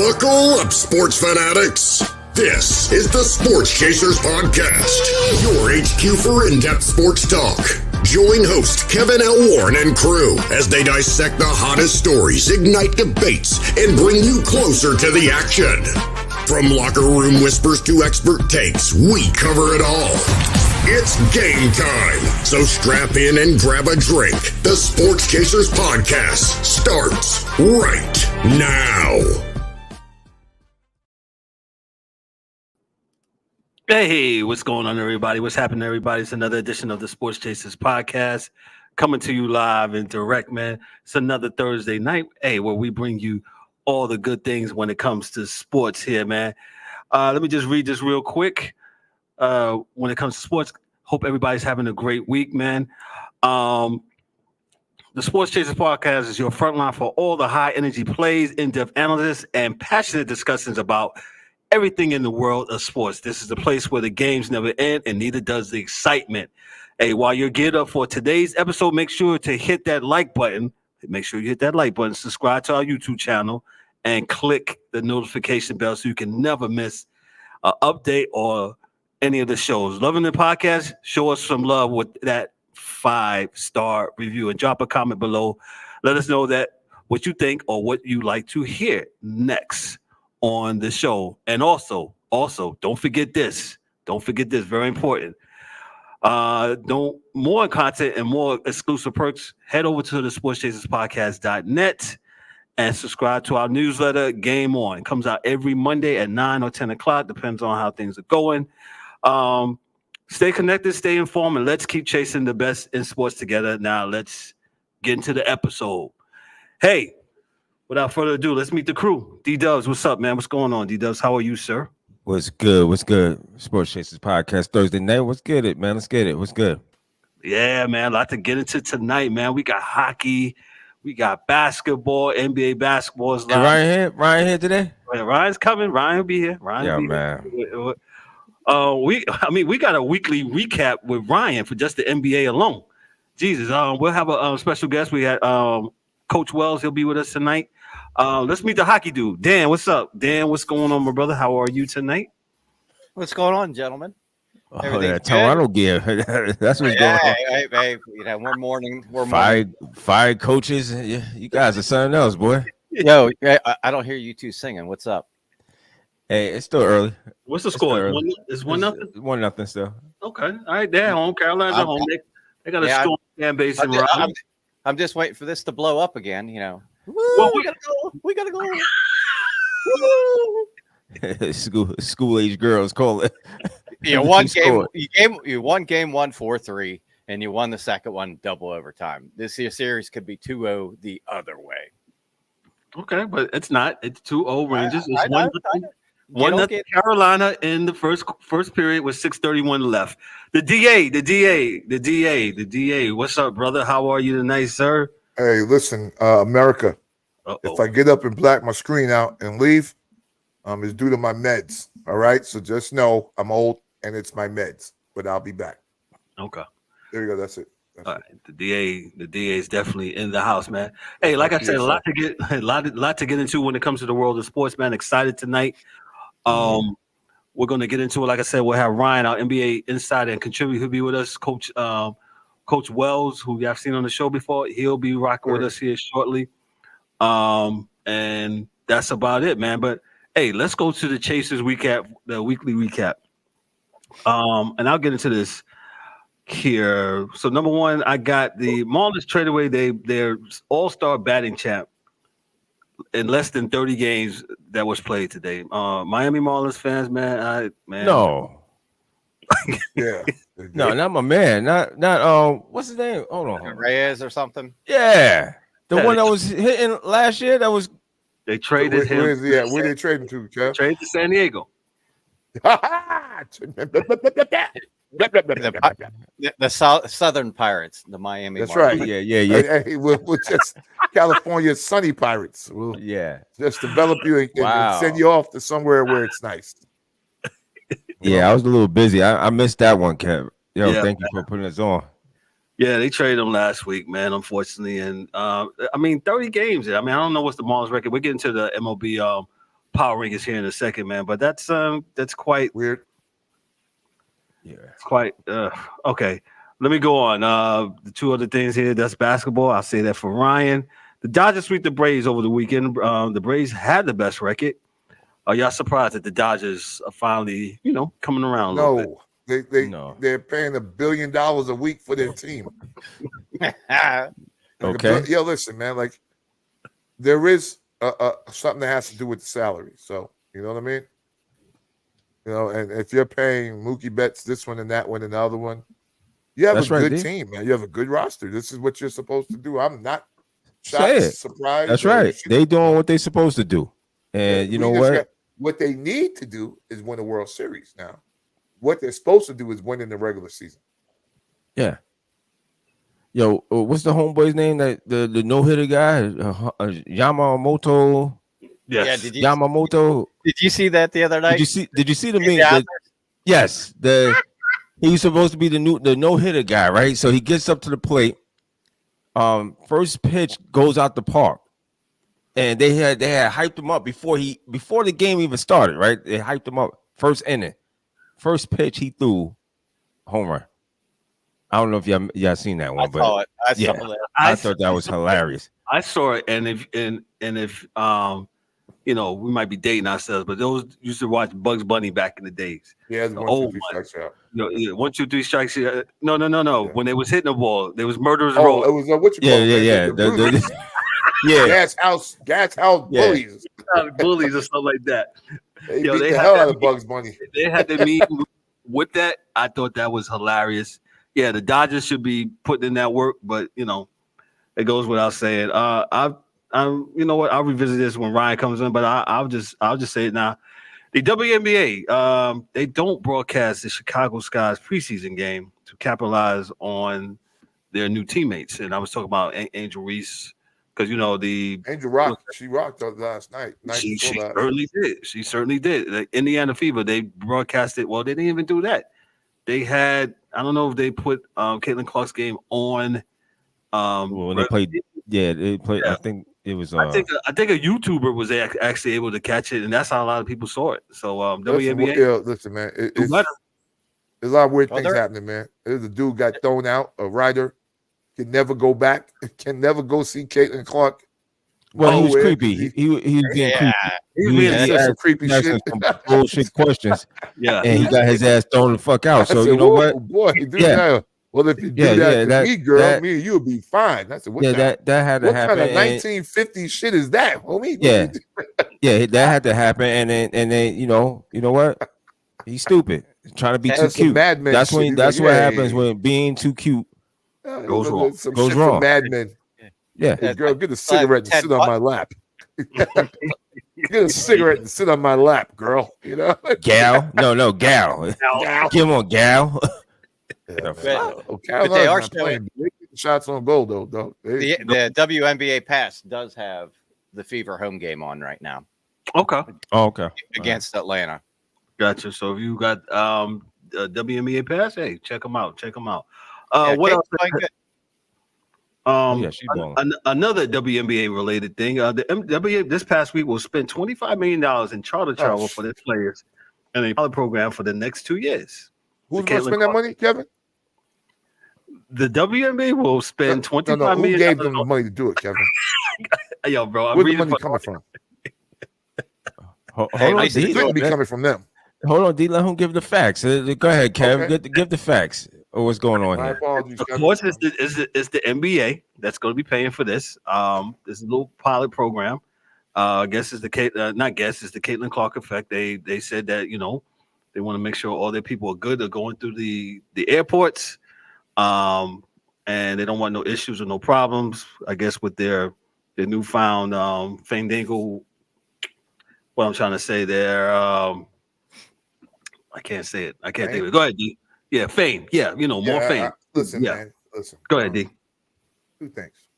Buckle up, sports fanatics. This is the Sports Chasers Podcast, your HQ for in-depth sports talk. Join host Kevin L. Warren and crew as they dissect the hottest stories, ignite debates, and bring you closer to the action. From locker room whispers to expert takes, we cover it all. It's game time, so strap in and grab a drink. The Sports Chasers Podcast starts right now. Hey, what's going on, everybody? What's happening, everybody? It's another edition of the Sports Chasers Podcast, coming to you live and direct, man. It's another Thursday night, where we bring you all the good things when it comes to sports here, man. Let me just read this real quick. When it comes to sports, hope everybody's having a great week, man. The Sports Chasers Podcast is your front line for all the high-energy plays, in-depth analysis, and passionate discussions about everything in the world of sports. This is the place where the games never end, and neither does the excitement. Hey, while you're geared up for today's episode, make sure to hit that like button. Make sure you hit that like button, subscribe to our YouTube channel, and click the notification bell so you can never miss an update or any of the shows. Loving the podcast? Show us some love with that 5-star review and drop a comment below. Let us know that what you think or what you like to hear next on the show. And also, don't forget this. Very important. More content and more exclusive perks, head over to the sportschaserspodcast.net and subscribe to our newsletter, Game On. It comes out every Monday at 9 or 10 o'clock, depends on how things are going. Stay connected, stay informed, and let's keep chasing the best in sports together. Now, let's get into the episode. Hey, without further ado, let's meet the crew. D-Dubs, what's up, man? What's going on, D-Dubs? How are you, sir? What's good? Sports Chasers Podcast Thursday night. Let's get it, man. Let's get it. What's good? Yeah, man. A lot to get into tonight, man. We got hockey. We got basketball. NBA basketball is live. Ryan here today? Ryan's coming. Ryan will be here. Man. We got a weekly recap with Ryan for just the NBA alone. Jesus. We'll have a special guest. We had Coach Wells. He'll be with us tonight. Let's meet the hockey dude. Dan, what's up? Dan, what's going on, my brother? How are you tonight? What's going on, gentlemen? Toronto gear. That's what's going on. Hey, we're morning. Fired coaches. You guys are something else, boy. Yo, I don't hear you two singing. What's up? Hey, it's still early. What's the score? Is 1-0? 1-0 still. Okay. All right, they're at home. Carolina's at home. They got a strong fan base in Raleigh. I'm just waiting for this to blow up again, you know. Well, we gotta go. School age girls call it. You won game 1-4-3, and you won the second one double overtime. This series could be 2-0 the other way. Okay, but it's not. It's 2-0 Rangers. It's 1-0 Carolina in the first period with 6:31 left. The DA. What's up, brother? How are you tonight, sir? Hey, listen, America. If I get up and black my screen out and leave, it's due to my meds. All right, so just know I'm old and it's my meds, but I'll be back. Okay. There you go. That's it. All right. The DA is definitely in the house, man. Hey, like I said, a lot to get into when it comes to the world of sports, man. Excited tonight. We're going to get into it. Like I said, we'll have Ryan, our NBA insider and contributor, who'll be with us. Coach Wells, who y'all seen on the show before, he'll be rocking with us here shortly. And that's about it, man. But hey, let's go to the Chasers recap, the weekly recap. And I'll get into this here. So number one, I got the Marlins traded away their all-star batting champ in less than 30 games that was played today. Miami Marlins fans, man. No. Yeah. No, not my man. Not what's his name? Hold on. Reyes or something? Yeah. The one that was hitting last year, that was they traded him. Where they trading to, Kev? Trade to San Diego. The Southern Pirates, the Miami. That's Marlins. right. Yeah. Hey, we're just California sunny pirates. We'll just develop you and send you off to somewhere where it's nice. Yeah, I was a little busy. I missed that one, Kev. Thank you for putting us on. Yeah, they traded him last week, man, unfortunately. And 30 games. I don't know what's the Marlins record. We're getting to the MLB power rankings here in a second, man. But that's quite weird. Yeah, it's quite okay. Let me go on. The two other things here. That's basketball. I'll say that for Ryan. The Dodgers sweep the Braves over the weekend. The Braves had the best record. Are y'all surprised that the Dodgers are finally, coming around a little bit? They're paying $1 billion a week for their team. Okay. Yo, listen, man. Like, there is something that has to do with the salary. So, you know what I mean? And if you're paying Mookie Betts this one and that one and the other one, you have a good team, man. You have a good roster. This is what you're supposed to do. I'm not shocked, surprised. That's right. They doing what they're supposed to do. And you know what? What they need to do is win a World Series now. What they're supposed to do is win in the regular season. Yeah. Yo, what's the homeboy's name? That the no-hitter guy? Yamamoto. Yes. Yeah, Yamamoto. Did you see that the other night? Did you see the meme? Yes. He's supposed to be the no-hitter guy, right? So he gets up to the plate. First pitch goes out the park. And they had hyped him up before the game even started, right? They hyped him up. First inning. First pitch he threw home run. I don't know if y'all seen that one, but I saw it. I thought that was hilarious. I saw it, and if we might be dating ourselves, but those used to watch Bugs Bunny back in the days. Yeah, 1, 2, 3 strikes out. 1, 2, 3 strikes. No. Yeah. When they was hitting the ball, there was murderers row. It was what you call it? Gas house bullies. Bullies or something like that. They beat the hell out of Bugs Bunny. They had to meet with that. I thought that was hilarious. Yeah, the Dodgers should be putting in that work, but it goes without saying. You know what? I'll revisit this when Ryan comes in, but I'll just say it now. The WNBA, they don't broadcast the Chicago Sky's preseason game to capitalize on their new teammates, and I was talking about Angel Reese. Because the Angel rocked. She rocked last night. She certainly did. She certainly did. The Indiana Fever, they broadcast it. Well, they didn't even do that. They had, I don't know if they put Caitlin Clark's game on. When they played, they played. Yeah. I think it was. I think a YouTuber was actually able to catch it, and that's how a lot of people saw it. So WNBA. Listen, man, there's a lot of weird things happening, man. There's a dude got thrown out, a writer. Can never go back. Can never go see Caitlin Clark. Well, he was creepy. He was being creepy. He asked some creepy shit. Some bullshit questions. Yeah, and he got his ass thrown the fuck out. So you know what? Boy, well, if you do that to me, girl, me and you'll be fine. I said, that had to happen. What kind of 1950 shit is that, homie? That had to happen. And then you know what? He's stupid. Trying to be too cute. That's what happens when being too cute. Goes wrong. Mad Men. Yeah. Hey, girl, get a cigarette and sit on my lap. Get a cigarette and sit on my lap, girl. Gal. No, gal. Give him on gal. But they are playing shots on goal, though. The WNBA Pass does have the Fever home game on right now. Okay. Oh, okay. Against Atlanta. Gotcha. So if you got a WNBA Pass, hey, check them out. What else? Another WNBA related thing. The WNBA this past week will spend $25 million in charter travel for their players and a pilot program for the next 2 years. Who's going to spend that money, Kevin? The WNBA will spend $25 million. Who gave them the money to do it, Kevin? Yo, bro, where's the money coming from? It couldn't be coming from them. Hold on, D. Let him give the facts. Go ahead, Kev. Okay. Give the facts. What's going on here? Of course, it's the NBA that's going to be paying for this. This little pilot program. I guess it's the Caitlin Clark effect. They said that they want to make sure all their people are good. They're going through the airports, and they don't want no issues or no problems. I guess with their newfound fandangle. What I'm trying to say there. I can't say it. I can't think of it. Go ahead, D. Yeah, fame. Yeah, more fame. Listen, man. Listen. Go ahead, D. 2 things.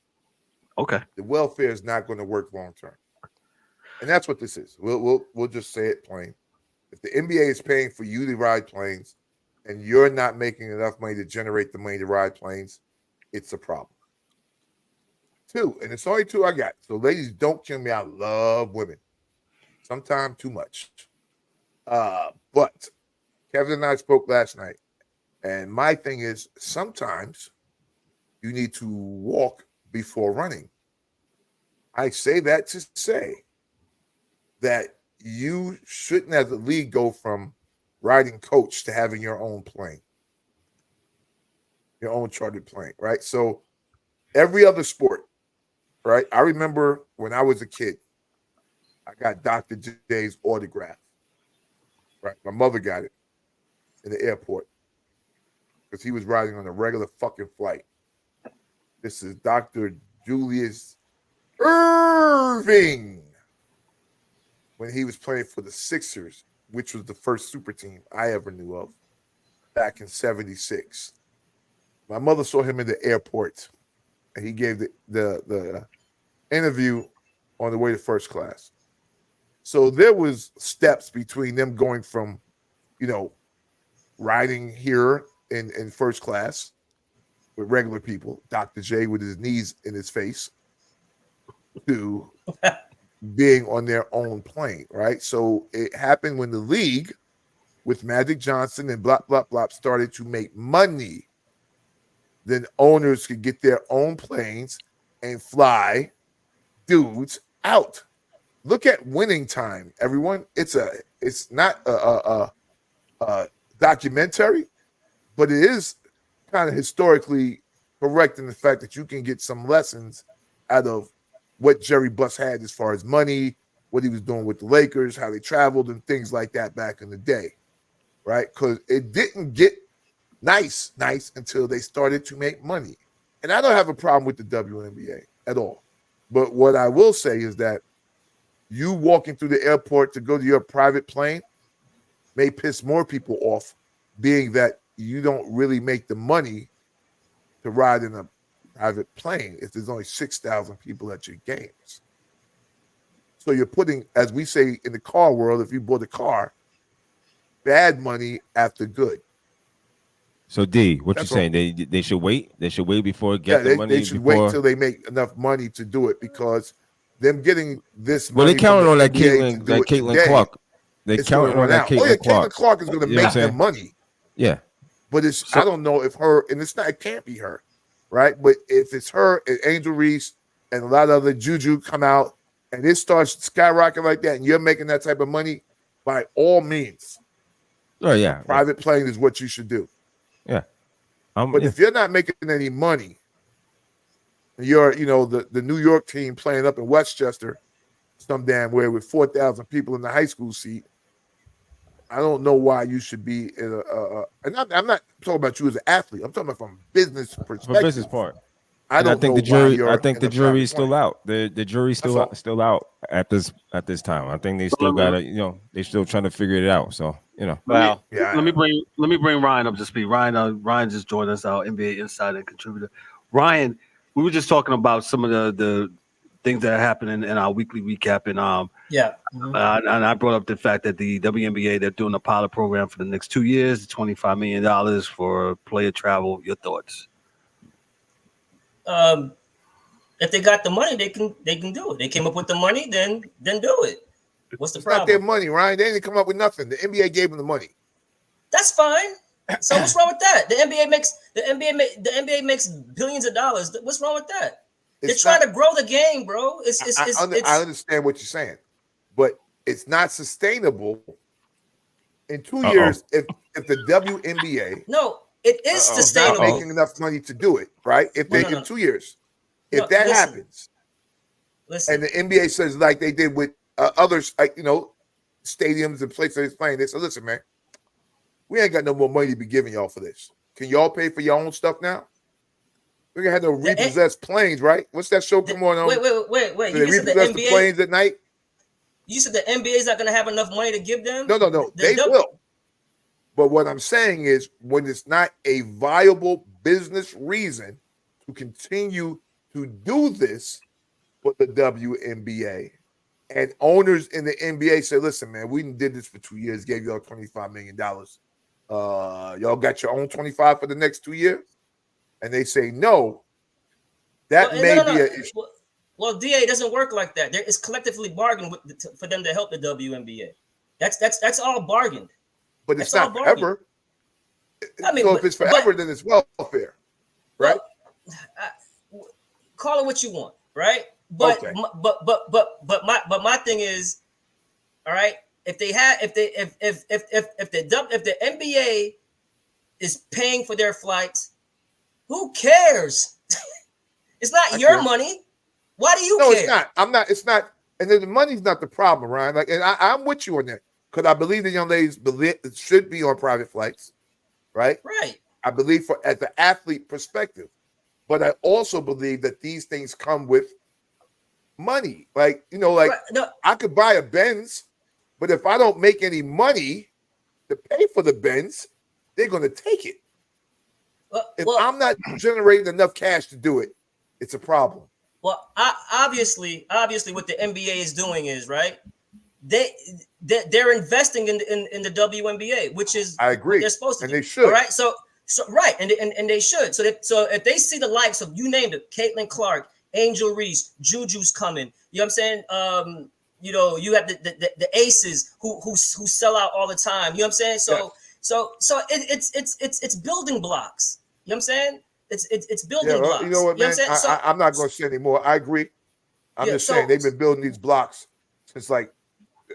Okay. The welfare is not going to work long term, and that's what this is. We'll just say it plain. If the NBA is paying for you to ride planes, and you're not making enough money to generate the money to ride planes, it's a problem. 2, and it's only 2 I got. So, ladies, don't kill me. I love women. Sometimes too much. But Kevin and I spoke last night, and my thing is sometimes you need to walk before running. I say that to say that you shouldn't, as a league, go from riding coach to having your own plane, your own chartered plane, right? So every other sport, right? I remember when I was a kid, I got Dr. J's autograph, right? My mother got it in the airport because he was riding on a regular fucking flight. This is Dr. Julius Irving when he was playing for the Sixers, which was the first super team I ever knew of back in '76. My mother saw him in the airport, and he gave the interview on the way to first class. So there was steps between them going from, riding here in first class with regular people, Dr. J with his knees in his face, to being on their own plane, right? So it happened when the league with Magic Johnson and blah, blah, blah started to make money. Then owners could get their own planes and fly dudes out. Look at Winning Time, everyone. It's not a documentary, but it is kind of historically correct in the fact that you can get some lessons out of what Jerry Buss had as far as money, what he was doing with the Lakers, how they traveled, and things like that back in the day, right? Because it didn't get nice until they started to make money. And I don't have a problem with the WNBA at all. But what I will say is that you walking through the airport to go to your private plane may piss more people off, being that you don't really make the money to ride in a private plane if there's only 6,000 people at your games. So you're putting, as we say in the car world, if you bought a car, bad money after good. So D, what That's you saying? They should wait? They should wait before the money? They should wait until they make enough money to do it, because them getting this Well, money they counted on that NBA Caitlin Clark. They counted on that Caitlin Clark. Caitlin Clark is going to make them money. Yeah. But I don't know if her, and it can't be her, right? But if it's her and Angel Reese and a lot of other juju come out and it starts skyrocketing like that and you're making that type of money, by all means. Oh, yeah. Private plane is what you should do. Yeah. But if you're not making any money, you're, the New York team playing up in Westchester, some damn where with 4,000 people in the high school seat, I don't know why you should be in and I'm not talking about you as an athlete. I'm talking about from a business perspective. From a business part. I think the jury's still out. The jury's still out at this time. I think they still gotta, they're still trying to figure it out. So, Well, let me bring Ryan up to speed. Ryan just joined us, our NBA insider and contributor. Ryan, we were just talking about some of the things that are happening in our weekly recap, and and I brought up the fact that the WNBA, they're doing a pilot program for the next 2 years, $25 million for player travel. Your thoughts? If they got the money, they can do it. They came up with the money, then do it. What's the problem? Not their money, Ryan. They didn't come up with nothing. The NBA gave them the money. That's fine. So what's wrong with that? The NBA makes billions of dollars. What's wrong with that? They're trying to grow the game, bro. I understand what you're saying, but it's not sustainable. In 2 years, if the WNBA it is sustainable. Not making enough money to do it, right? If they in 2 years, if that happens, and the NBA says like they did with others, like stadiums and places they're playing, they said, "Listen, man, we ain't got no more money to be giving y'all for this. Can y'all pay for your own stuff now? We're gonna have no repossessed planes, right? What's that show come on? Wait. You repossess the planes at night? You said the NBA is not gonna have enough money to give them? No. They will. But what I'm saying is, when it's not a viable business reason to continue to do this for the WNBA, and owners in the NBA say, "Listen, man, we did this for 2 years, gave y'all $25 million. Y'all got your own 25 for the next 2 years," and they say no, that may be an issue. Well, DA doesn't work like that. It's collectively bargained for them to help the WNBA. That's all bargained. But it's not forever. I mean, so if it's forever, then it's welfare, right? Well, call it what you want, right? But okay. but my thing is, all right. If the NBA is paying for their flights, who cares? It's not your money. Why do you care? No, it's not. I'm not. It's not. And then the money's not the problem, Ryan. Like, and I'm with you on that because I believe the young ladies should be on private flights, right? Right. I believe at the athlete perspective, but I also believe that these things come with money. Like, right. No. I could buy a Benz, but if I don't make any money to pay for the Benz, they're going to take it. If I'm not generating enough cash to do it, it's a problem. Well, obviously, what the NBA is doing is right. They're investing in the WNBA, which is I agree. What they're supposed to and do. They should. All right. So right, and they should. So if they see the likes of, you named it, Caitlin Clark, Angel Reese, Juju's coming. You know what I'm saying? You have the aces who sell out all the time. You know what I'm saying? It's building blocks. You know what I'm saying? It's building blocks. You know what, man? I'm not going to say anymore. I agree. I'm just saying they've been building these blocks since like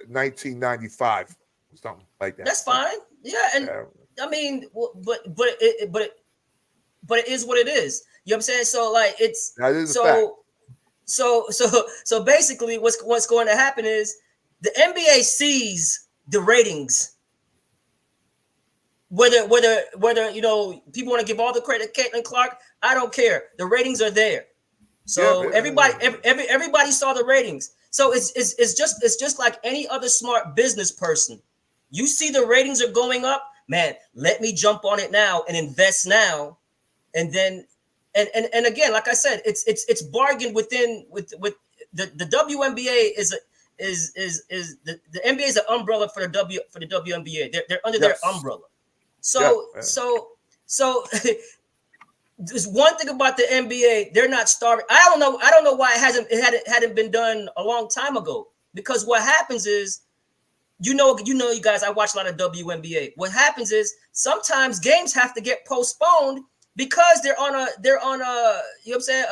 1995, something like that. That's fine. Yeah, and I mean, but it is what it is. You know what I'm saying? So like that is a fact. So basically, what's going to happen is the NBA sees the ratings. Whether people want to give all the credit to Caitlin Clark, I don't care. The ratings are there, so everybody saw the ratings. So it's just like any other smart business person. You see the ratings are going up, man. Let me jump on it now and invest now, and then and again, like I said, it's bargained with the WNBA is the NBA is an umbrella for the WNBA. They're under their umbrella. So there's one thing about the NBA, they're not starving. I don't know why it hadn't been done a long time ago. Because what happens is, you guys, I watch a lot of WNBA. What happens is sometimes games have to get postponed because they're on a you know what I'm saying,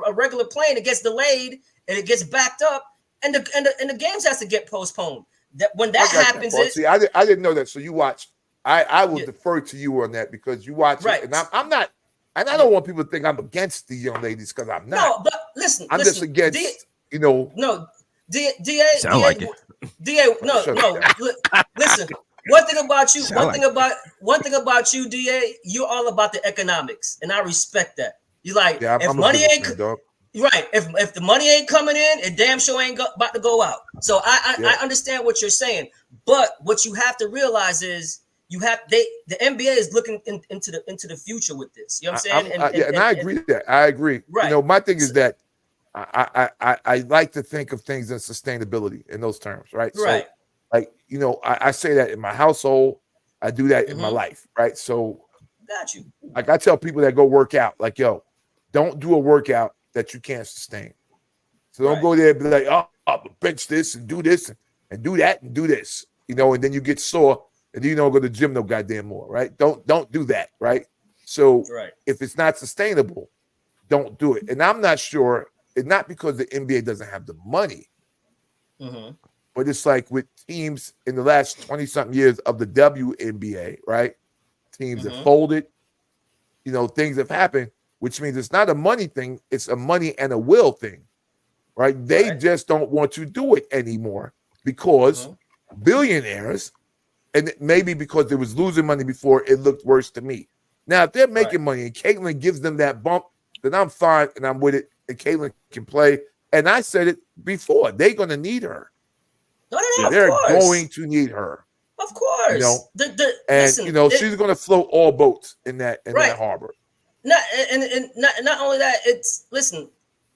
a regular plane. It gets delayed and it gets backed up, and the games has to get postponed. That when that happens, I didn't know that. So you watch. I will defer to you on that because you watch it, and I'm not, and I don't want people to think I'm against the young ladies because I'm not. No, but listen, just against, No, DA, sound like it. DA, no. Listen, one thing about you, DA, you're all about the economics, and I respect that. You're like, if money ain't right, if the money ain't coming in, it damn sure ain't about to go out. So I understand what you're saying, but what you have to realize is, the NBA is looking into the future with this. You know what I'm saying? And I agree with that. I agree. Right. My thing is that I like to think of things in sustainability in those terms, right? Right. So, like, I say that in my household. I do that in my life, right? So, got you. Like I tell people that go work out, like, yo, don't do a workout that you can't sustain. So don't go there and be like, I'll bench this and do this and do that and do this, and then you get sore. And you don't go to the gym no goddamn more, right? Don't do that, right? So if it's not sustainable, don't do it. And I'm not sure, it's not because the NBA doesn't have the money, but it's like with teams in the last 20-something years of the WNBA, right? Teams have folded, things have happened, which means it's not a money thing, it's a money and a will thing, right? They just don't want to do it anymore because billionaires. And maybe because they was losing money before, it looked worse to me. Now, if they're making money and Caitlin gives them that bump, then I'm fine and I'm with it. And Caitlin can play. And I said it before, they're going to need her. No, they're going to need her. Of course. She's going to float all boats in that harbor. Not only that,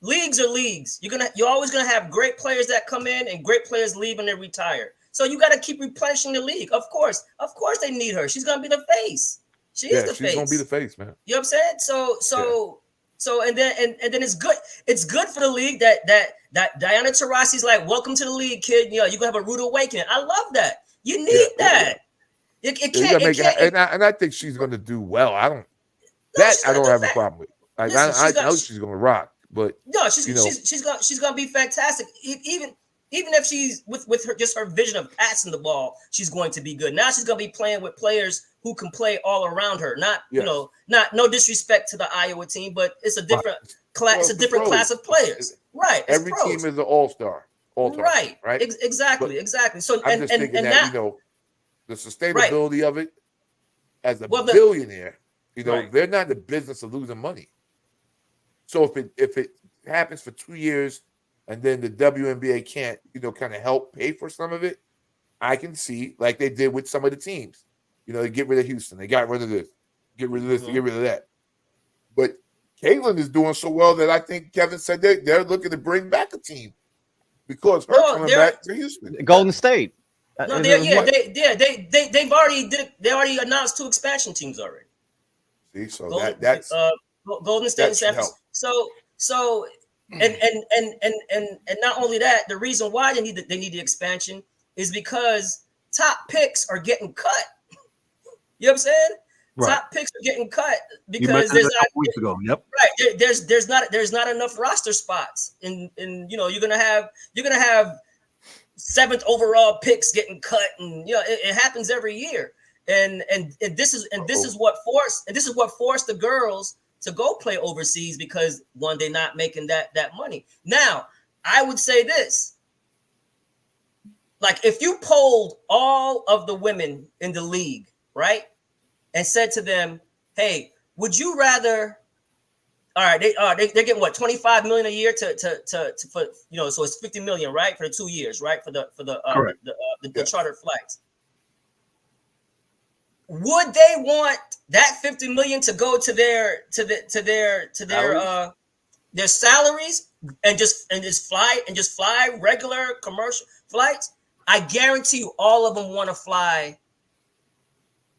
leagues are leagues. You're always gonna have great players that come in and great players leave and they retire. So you got to keep replenishing the league. Of course they need her. She's gonna be the face. She's the face. She's gonna be the face, man. You know what I'm saying? So and then it's good. It's good for the league that Diana Taurasi's like, welcome to the league, kid. You know, you're gonna have a rude awakening. I love that. You need that. It can't. And I think she's gonna do well. I don't have a problem with. Like, I know she's gonna rock, but no, she's gonna be fantastic. Even if she's with her just her vision of passing the ball, she's going to be good. Now she's gonna be playing with players who can play all around her. Not no disrespect to the Iowa team, but it's a different class. It's a different class of players. Right. Every team is an all-star. Right. Right. Exactly. So I'm just thinking that the sustainability of it as a billionaire, they're not in the business of losing money. So if it happens for 2 years and then the WNBA can't, kind of help pay for some of it, I can see like they did with some of the teams. They get rid of Houston, they got rid of this, get rid of this, they get rid of that. But Caitlin is doing so well that I think Kevin said they're looking to bring back a team because her coming back to Houston. Golden State. No, they've already did it. They already announced 2 expansion teams already. See, so that's Golden State and San Francisco. So and not only that, the reason why they need the expansion is because top picks are getting cut. You know what I'm saying? Right. Top picks are getting cut because there's not weeks ago. Yep. Right. There's not enough roster spots, and you're gonna have 7th overall picks getting cut, and it happens every year. And this is what forced the girls to go play overseas because one, they're not making that money. Now, I would say this. Like, if you polled all of the women in the league, right, and said to them, "Hey, would you rather?" All right, they're getting what, $25 million a year to for, so it's $50 million, right, for the 2 years, right, for the chartered flights. Would they want that $50 million to go to their salaries and just fly regular commercial flights? I guarantee you, all of them want to fly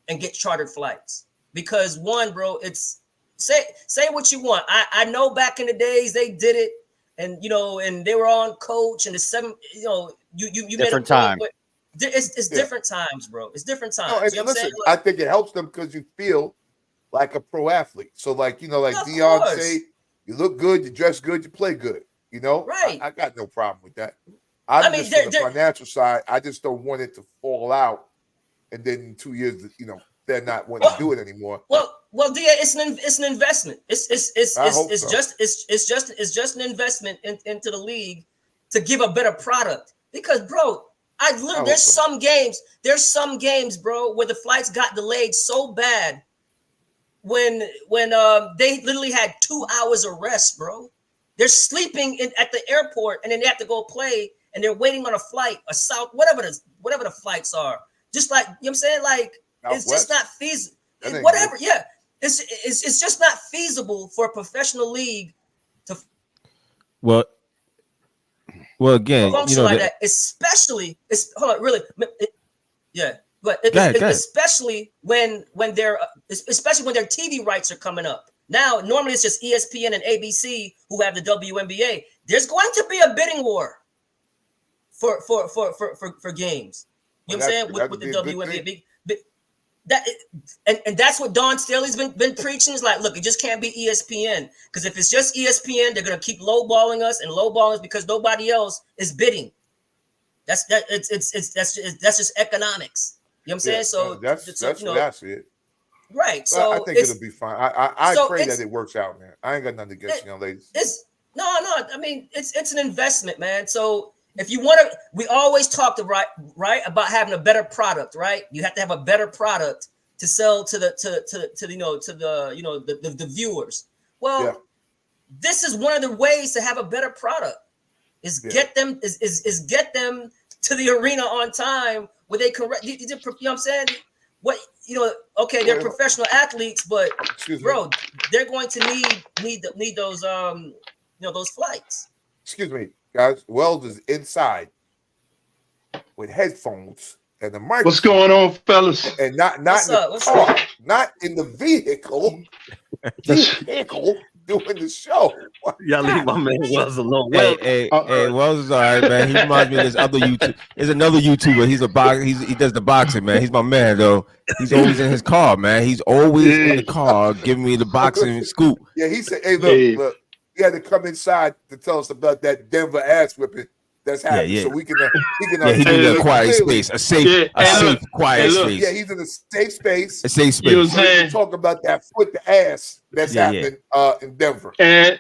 and get chartered flights because one, bro, it's say what you want. I know back in the days they did it, and and they were on coach and the 7. You different time. It's different times, bro. It's different times. No, and listen, I think it helps them because you feel like a pro athlete. So like Deion say, you look good, you dress good, you play good. Right? I got no problem with that. I mean, just on the financial side, I just don't want it to fall out, and then in 2 years, they're not wanting to do it anymore. Well, Dia, it's an investment. It's just an investment into the league to give a better product. Because, bro, there's some games, bro, where the flights got delayed so bad when they literally had 2 hours of rest, bro. They're sleeping at the airport, and then they have to go play, and they're waiting on a flight, a south, whatever the flights are. Just like, you know what I'm saying? Like, it's just not feasible. Whatever, yeah. It's just not feasible for a professional league to again, function like that, especially especially when their TV rights are coming up. Now, normally it's just ESPN and ABC who have the WNBA. There's going to be a bidding war for games. You know what I'm saying? With the WNBA. And that's what Dawn Staley's been preaching. Is like, look, it just can't be ESPN, because if it's just ESPN, they're gonna keep lowballing us because nobody else is bidding. That's just economics. You know what I'm saying? So that's what I see it. Right. So I think it'll be fine. I pray that it works out, man. I ain't got nothing against young ladies. No. I mean, it's an investment, man. So if you want to, we always talked right about having a better product, right? You have to have a better product to sell to the viewers. Well, this is one of the ways to have a better product is get them to the arena on time where they correct. You know what I'm saying? Okay, they're professional athletes, but bro, they're going to need those those flights. Excuse me, guys. Wells is inside with headphones and the microphone. What's going on, fellas? And not in the car, not in the vehicle. doing the show. Y'all leave my man Wells alone. Hey, Wells is all right, man. He reminds me of this other YouTube. There's another YouTuber. He's a box. He does the boxing, man. He's my man, though. He's always in his car, man. He's always in the car giving me the boxing scoop. Yeah, he said, "Hey, look, he had to come inside to tell us about that Denver ass whipping that's happening, so we can he need a quiet space, a safe, quiet space. Yeah, he's in a safe space. A safe space. You know what I'm saying? Talk about that foot to ass that's happening in Denver. And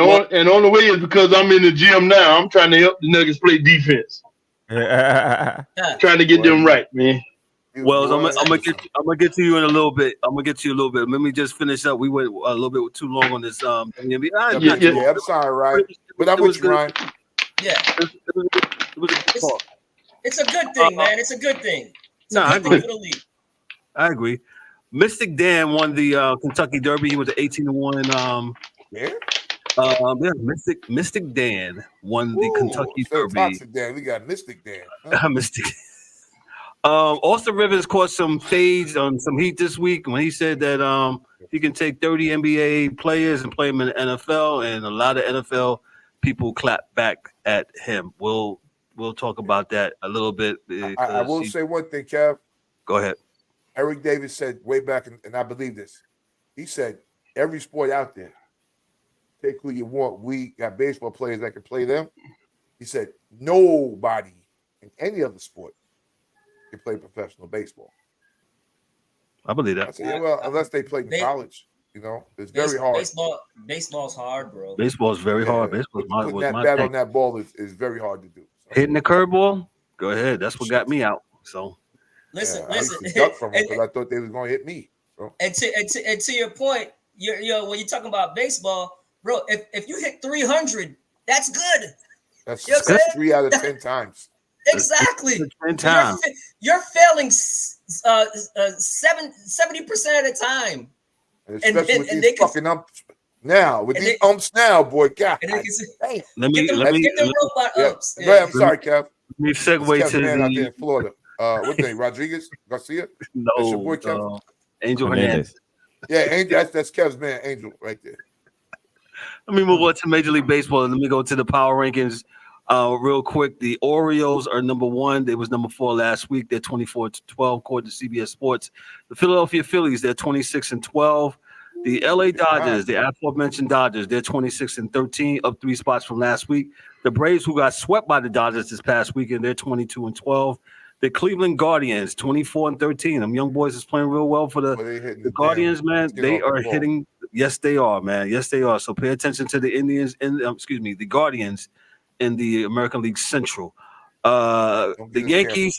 on the way is because I'm in the gym now. I'm trying to help the Nuggets play defense. Trying to get them right, man. Wells, I'm gonna get to you in a little bit. Let me just finish up. We went a little bit too long on this. I'm sorry, Ryan, but I'm with you, Ryan. Yeah, it was a talk. It's a good thing, man. It's a good thing. I agree. For the league. I agree. Mystic Dan won the Kentucky Derby. He was an 18-1. Mystic Dan won the Kentucky Derby. Toxic Dan. We got Mystic Dan. Mystic. Austin Rivers caught some fades on some heat this week when he said that he can take 30 NBA players and play them in the NFL, and a lot of NFL people clap back at him. We'll talk about that a little bit. I will say one thing, Kev. Go ahead. Eric Davis said way back, and I believe this. He said every sport out there, take who you want. We got baseball players that can play them. He said nobody in any other sport can play professional baseball. I believe that. I said, well, unless they play in college. You know, it's very hard. Baseball's hard, bro. Baseball's very hard. Baseball's putting that bat on that ball is very hard to do. So. Hitting the curveball, go ahead. That's what got me out. So listen. I used to duck from them because I thought they was going to hit me. So. And to your point, when you're talking about baseball, bro, if you hit 300, that's good. That's 3 out of 10 times. Exactly. 10 times. You're failing 70% of the time. And especially with these fucking umps now. With these umps now, boy, God. Let me get the robot umps. Yeah. I'm sorry, Kev. Let me segue to man out there in Florida. What's his name? Rodriguez Garcia? No, that's your boy, Kev? Angel Hernandez. Yeah, Angel. That's Kev's man, Angel, right there. Let me move on to Major League Baseball and let me go to the power rankings real quick. The Orioles are number 1. They was number 4 last week. They're 24-12 according to CBS Sports. The Philadelphia Phillies, they're 26-12. The LA Dodgers, the aforementioned Dodgers, they're 26-13, up 3 spots from last week. The Braves, who got swept by the Dodgers this past weekend, they're 22-12. The Cleveland Guardians, 24-13. Them young boys is playing real well for the Guardians, man. They are hitting. Yes, they are, man. Yes, they are. So pay attention to the Indians and the Guardians in the American League Central. The Yankees.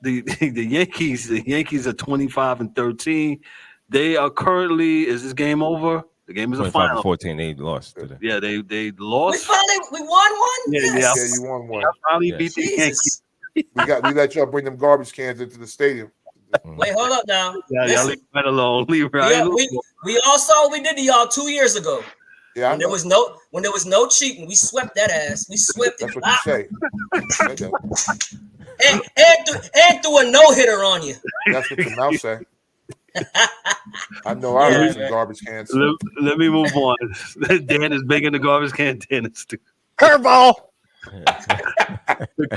The Yankees are 25-13. They are currently. Is this game over? The game is a final. 14. They lost today. Yeah, they lost. We won one. Yeah, you won one. Finally beat the Yankees. We let y'all bring them garbage cans into the stadium. Wait, hold up now. Yeah, y'all leave right alone. Leave right alone. We all saw what we did to y'all 2 years ago. Yeah, when there was no cheating, we swept that ass. We swept it. That's what you say. and threw a no-hitter on you. That's what your mouth say. I know I heard some garbage cans. Let me move on. Dan is big in the garbage can. Dan is curveball.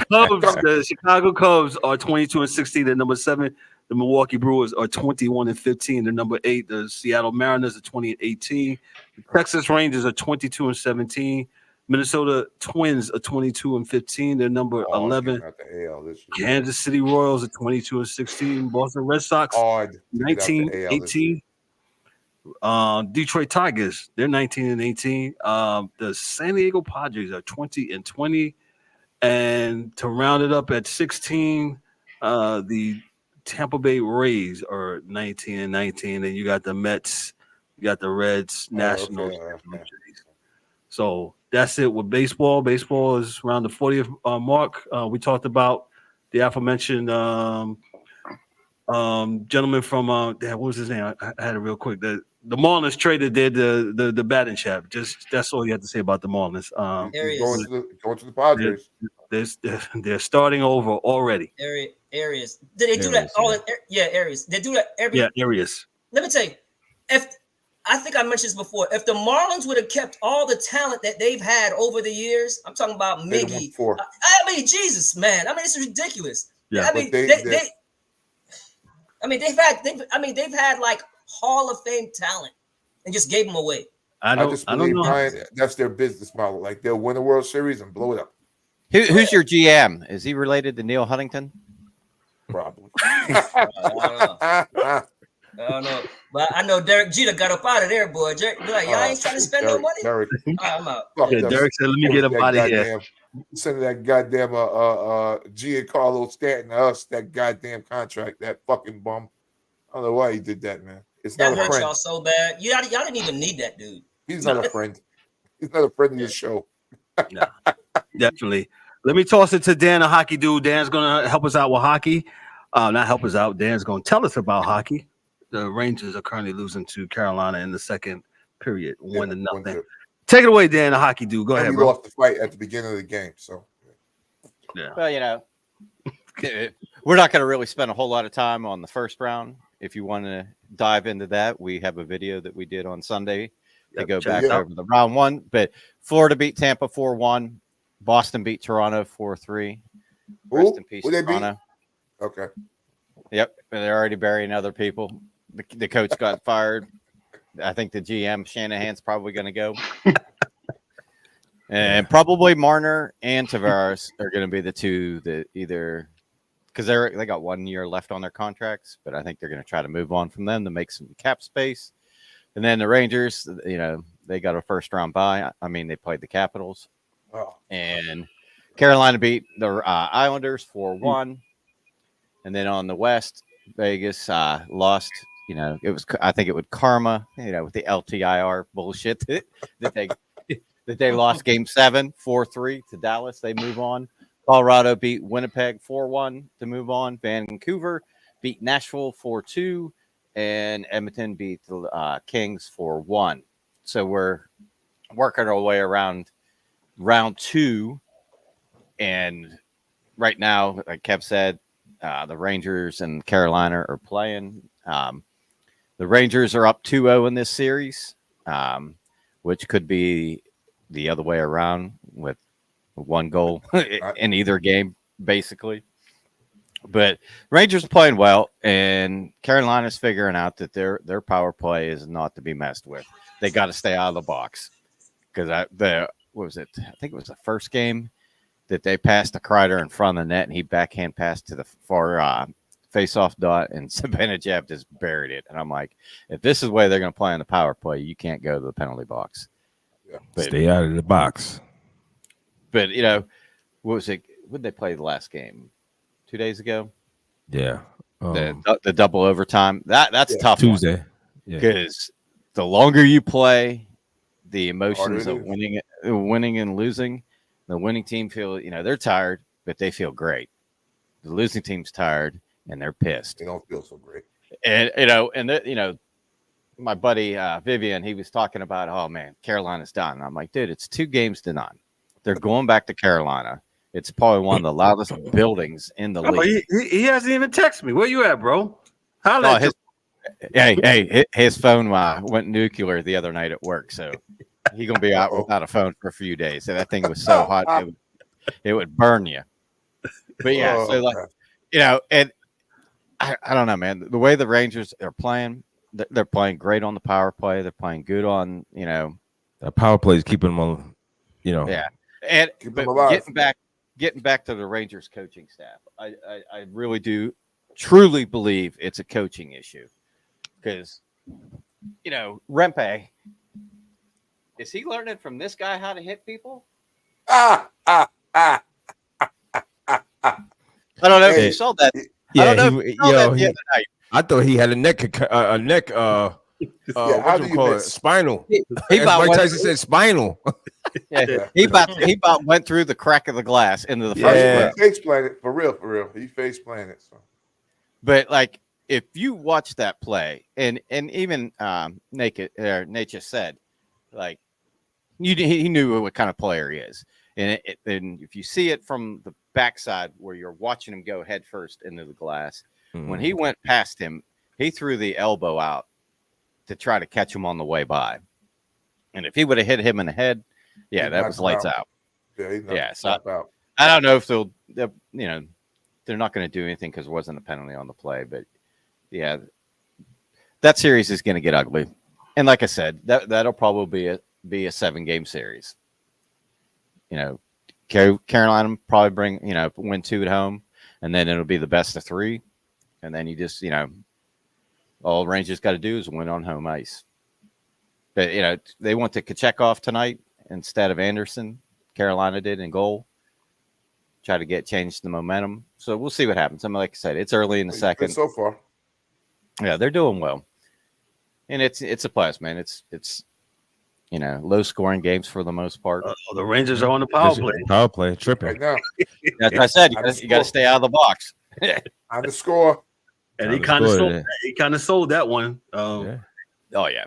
The Chicago Cubs are 22-16. They're number 7. The Milwaukee Brewers are 21-15. They're number 8. The Seattle Mariners are 20-18. The Texas Rangers are 22-17. Minnesota Twins are 22-15. They're number 11. Kansas City Royals are 22-16. Boston Red Sox 19-18. Detroit Tigers, they're 19-18. The San Diego Padres are 20-20. And to round it up at 16, the Tampa Bay Rays are 19-19. And you got the Mets, you got the Reds, Nationals. Okay. So that's it with baseball. Baseball is around the 40th mark. We talked about the aforementioned gentleman from what was his name? I had it real quick. The Marlins traded the batting shaft. Just that's all you have to say about the Marlins. Going to the Padres. They're starting over already. Arias. Did they do that? Yeah, Arias. They do that every. Yeah, Arias. Let me tell you, if I think I mentioned this before, if the Marlins would have kept all the talent that they've had over the years, I'm talking about Miggy. I mean, Jesus, man. I mean, it's ridiculous. Yeah, I mean, they've had like Hall of Fame talent and just gave them away. I just believe, Brian, that's their business model. Like they'll win a World Series and blow it up. Who's your GM? Is he related to Neil Huntington? Probably. I don't know. But I know Derek Jeter got up out of there, boy. Derek, like, y'all ain't trying to spend no money? Derek. I'm out. Derek said, let me get up out of here. Send that goddamn Giancarlo Stanton to us, that goddamn contract, that fucking bum. I don't know why he did that, man. It's that not a hurt friend. Y'all so bad. Y'all didn't even need that dude. He's not a friend. He's not a friend of the show. No, definitely. Let me toss it to Dan, a hockey dude. Dan's going to help us out with hockey. Not help us out. Dan's going to tell us about hockey. The Rangers are currently losing to Carolina in the second period, 1-0. Take it away, Dan, the hockey dude. Go ahead, we bro. lost the fight at the beginning of the game, so. Yeah. Well, we're not going to really spend a whole lot of time on the first round. If you want to dive into that, we have a video that we did on Sunday to go back over the round one. But Florida beat Tampa 4-1. Boston beat Toronto 4-3. Rest in peace, Toronto. Okay. Yep. They're already burying other people. The coach got fired. I think the GM, Shanahan's probably going to go. And probably Marner and Tavares are going to be the two that either because they got 1 year left on their contracts, but I think they're going to try to move on from them to make some cap space. And then the Rangers, they got a first round bye. I mean, they played the Capitals. Oh. And Carolina beat the Islanders 4-1. And then on the West, Vegas lost. I think it was karma. With the LTIR bullshit that they lost Game 7 4-3 to Dallas. They move on. Colorado beat Winnipeg 4-1 to move on. Vancouver beat Nashville 4-2, and Edmonton beat the Kings 4-1. So we're working our way around round 2, and right now, like Kev said, the Rangers and Carolina are playing. The Rangers are up 2-0 in this series, which could be the other way around with 1 goal in either game, basically. But Rangers are playing well, and Carolina's figuring out that their power play is not to be messed with. They got to stay out of the box because what was it? I think it was the first game that they passed to Kreider in front of the net, and he backhand passed to the far face-off dot, and Zibanejad just buried it. And I'm like, if this is the way they're going to play on the power play, you can't go to the penalty box. Yeah. But, stay out of the box. But, what was it? When did they play the last game? 2 days ago? Yeah. The double overtime. That's tough. Tuesday. Because the longer you play, the emotions of winning and losing, the winning team feel, they're tired, but they feel great. The losing team's tired and they're pissed. They don't feel so great. And my buddy Vivian, he was talking about, oh man, Carolina's done. I'm like, dude, it's 2 games to none. They're going back to Carolina. It's probably one of the loudest buildings in the league. He hasn't even texted me. Where you at, bro? His phone went nuclear the other night at work, so he's gonna be out without a phone for a few days. And that thing was so hot it would burn you. But and I don't know, man. The way the Rangers are playing, they're playing great on the power play. They're playing good on the power play is keeping them on. Yeah, and getting back to the Rangers coaching staff, I really do truly believe it's a coaching issue because Rempe, is he learning from this guy how to hit people? I don't know if you saw that. Yeah, I don't know I thought he had a neck. What do you call it? Spinal. Mike Tyson said spinal. Yeah, he about went through the crack of the glass into the first row. He face planted for real. He face planted. So. But if you watch that play, and even Nature said, he knew what kind of player he is, and if you see it from the backside where you're watching him go head first into the glass, when he went past him, he threw the elbow out to try to catch him on the way by. And if he would have hit him in the head, yeah, that was lights out. Yeah, so out. I don't know if they're not going to do anything because there wasn't a penalty on the play. But, yeah, that series is going to get ugly. And like I said, that'll probably be a 7-game series. Carolina will probably win 2 at home, and then it'll be the best of 3. And then you just, all Rangers got to do is win on home ice. But, they went to Kochetkov tonight instead of Anderson. Carolina did in goal. Try to change the momentum. So we'll see what happens. I mean, like I said, it's early in the second. So far. Yeah, they're doing well. And it's a plus, man. It's low scoring games for the most part. The Rangers are on the power play. Power play, tripping. Right now. As I said, you got to stay out of the box. On the score. And he kind of sold that one. Yeah. Oh yeah.